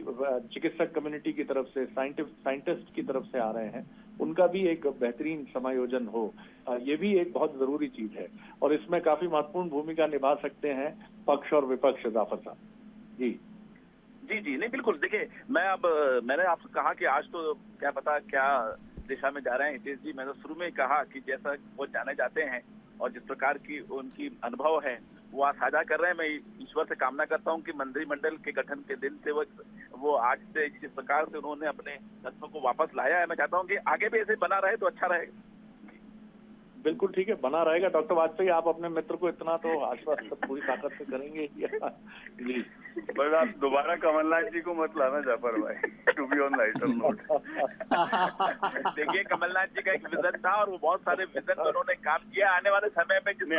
चिकित्सक कम्युनिटी की तरफ से, साइंटिस्ट की तरफ से आ रहे हैं, उनका भी एक बेहतरीन समायोजन हो। ये भी एक बहुत जरूरी चीज है और इसमें काफी महत्वपूर्ण भूमिका निभा सकते हैं पक्ष और विपक्ष। जाफर साहब जी। जी नहीं, बिल्कुल। देखिए, मैंने आपसे कहा कि आज तो क्या पता क्या दिशा में जा रहे हैं हितेश जी। मैंने शुरू में कहा कि जैसा वो जाने जाते हैं और जिस प्रकार की उनकी अनुभव है वो आज साझा कर रहे हैं। मैं ईश्वर से कामना करता हूं कि मंत्रिमंडल के गठन के दिन से वो आज से जिस प्रकार से उन्होंने अपने तत्वों को वापस लाया है, मैं चाहता हूं कि आगे भी ऐसे बना रहे तो अच्छा रहेगा। बिल्कुल ठीक है, बना रहेगा। डॉक्टर वाजपेयी, आप अपने मित्र को इतना तो आश्वस्त पूरी ताकत से करेंगे जी। बस आप दोबारा कमलनाथ जी को मत लाना जाफर भाई, to be on lighter note. देखिए, कमलनाथ जी का एक विजन था और वो बहुत सारे विजन पर उन्होंने काम किया। आने वाले समय में जिस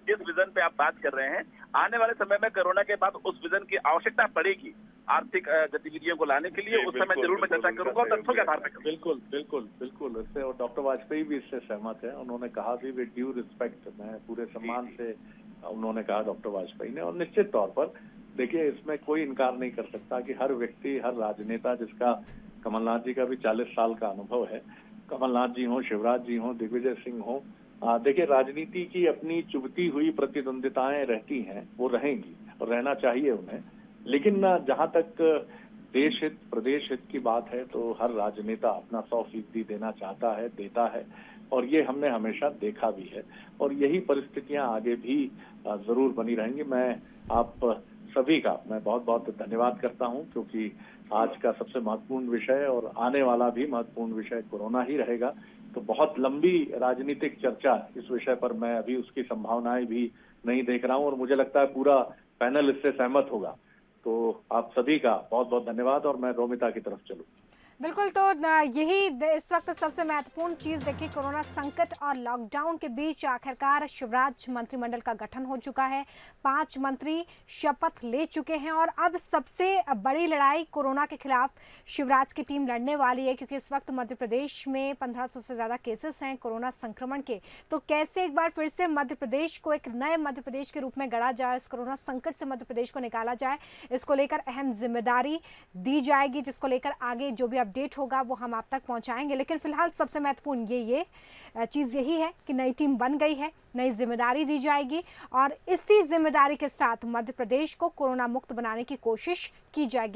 जिस विजन पे आप बात कर रहे हैं, आने वाले समय में कोरोना के बाद उस विजन की आवश्यकता पड़ेगी आर्थिक गतिविधियों को लाने के लिए। उस समय जरूर मैं चर्चा करूंगा और तथ्यों के आधार पर। बिल्कुल बिल्कुल बिल्कुल, इससे और डॉक्टर वाजपेयी भी इससे सहमत है। उन्होंने कहा भी विद ड्यू रिस्पेक्ट, मैं पूरे सम्मान से उन्होंने कहा डॉक्टर वाजपेयी ने। और निश्चित तौर पर देखिए, इसमें कोई इनकार नहीं कर सकता कि हर व्यक्ति, हर राजनेता, जिसका कमलनाथ जी का भी 40 साल का अनुभव है, कमलनाथ जी हो, शिवराज जी हो, दिग्विजय सिंह हो, देखिए राजनीति की अपनी चुभती हुई प्रतिद्वंदिताएं रहती हैं, वो रहेंगी और रहना चाहिए उन्हें। लेकिन जहां तक देश हित, प्रदेश हित की बात है, तो हर राजनेता अपना 100% देना चाहता है, देता है, और ये हमने हमेशा देखा भी है। और यही परिस्थितियां आगे भी जरूर बनी रहेंगी। मैं आप सभी का मैं बहुत बहुत धन्यवाद करता हूं, क्योंकि आज का सबसे महत्वपूर्ण विषय और आने वाला भी महत्वपूर्ण विषय कोरोना ही रहेगा। तो बहुत लंबी राजनीतिक चर्चा इस विषय पर मैं अभी उसकी संभावनाएं भी नहीं देख रहा हूं, और मुझे लगता है पूरा पैनल इससे सहमत होगा। तो आप सभी का बहुत बहुत धन्यवाद, और मैं रोमिता की तरफ चलूं। बिल्कुल, तो यही इस वक्त सबसे महत्वपूर्ण चीज़ देखिए, कोरोना संकट और लॉकडाउन के बीच आखिरकार शिवराज मंत्रिमंडल का गठन हो चुका है। 5 मंत्री शपथ ले चुके हैं और अब सबसे बड़ी लड़ाई कोरोना के खिलाफ शिवराज की टीम लड़ने वाली है, क्योंकि इस वक्त मध्य प्रदेश में 1500 से ज़्यादा केसेस हैं कोरोना संक्रमण के। तो कैसे एक बार फिर से मध्य प्रदेश को एक नए मध्य प्रदेश के रूप में गढ़ा जाए, इस कोरोना संकट से मध्य प्रदेश को निकाला जाए, इसको लेकर अहम जिम्मेदारी दी जाएगी, जिसको लेकर आगे जो भी अपडेट होगा वो हम आप तक पहुंचाएंगे। लेकिन फिलहाल सबसे महत्वपूर्ण ये चीज़ यही है कि नई टीम बन गई है, नई जिम्मेदारी दी जाएगी, और इसी जिम्मेदारी के साथ मध्य प्रदेश को कोरोना मुक्त बनाने की कोशिश की जाएगी।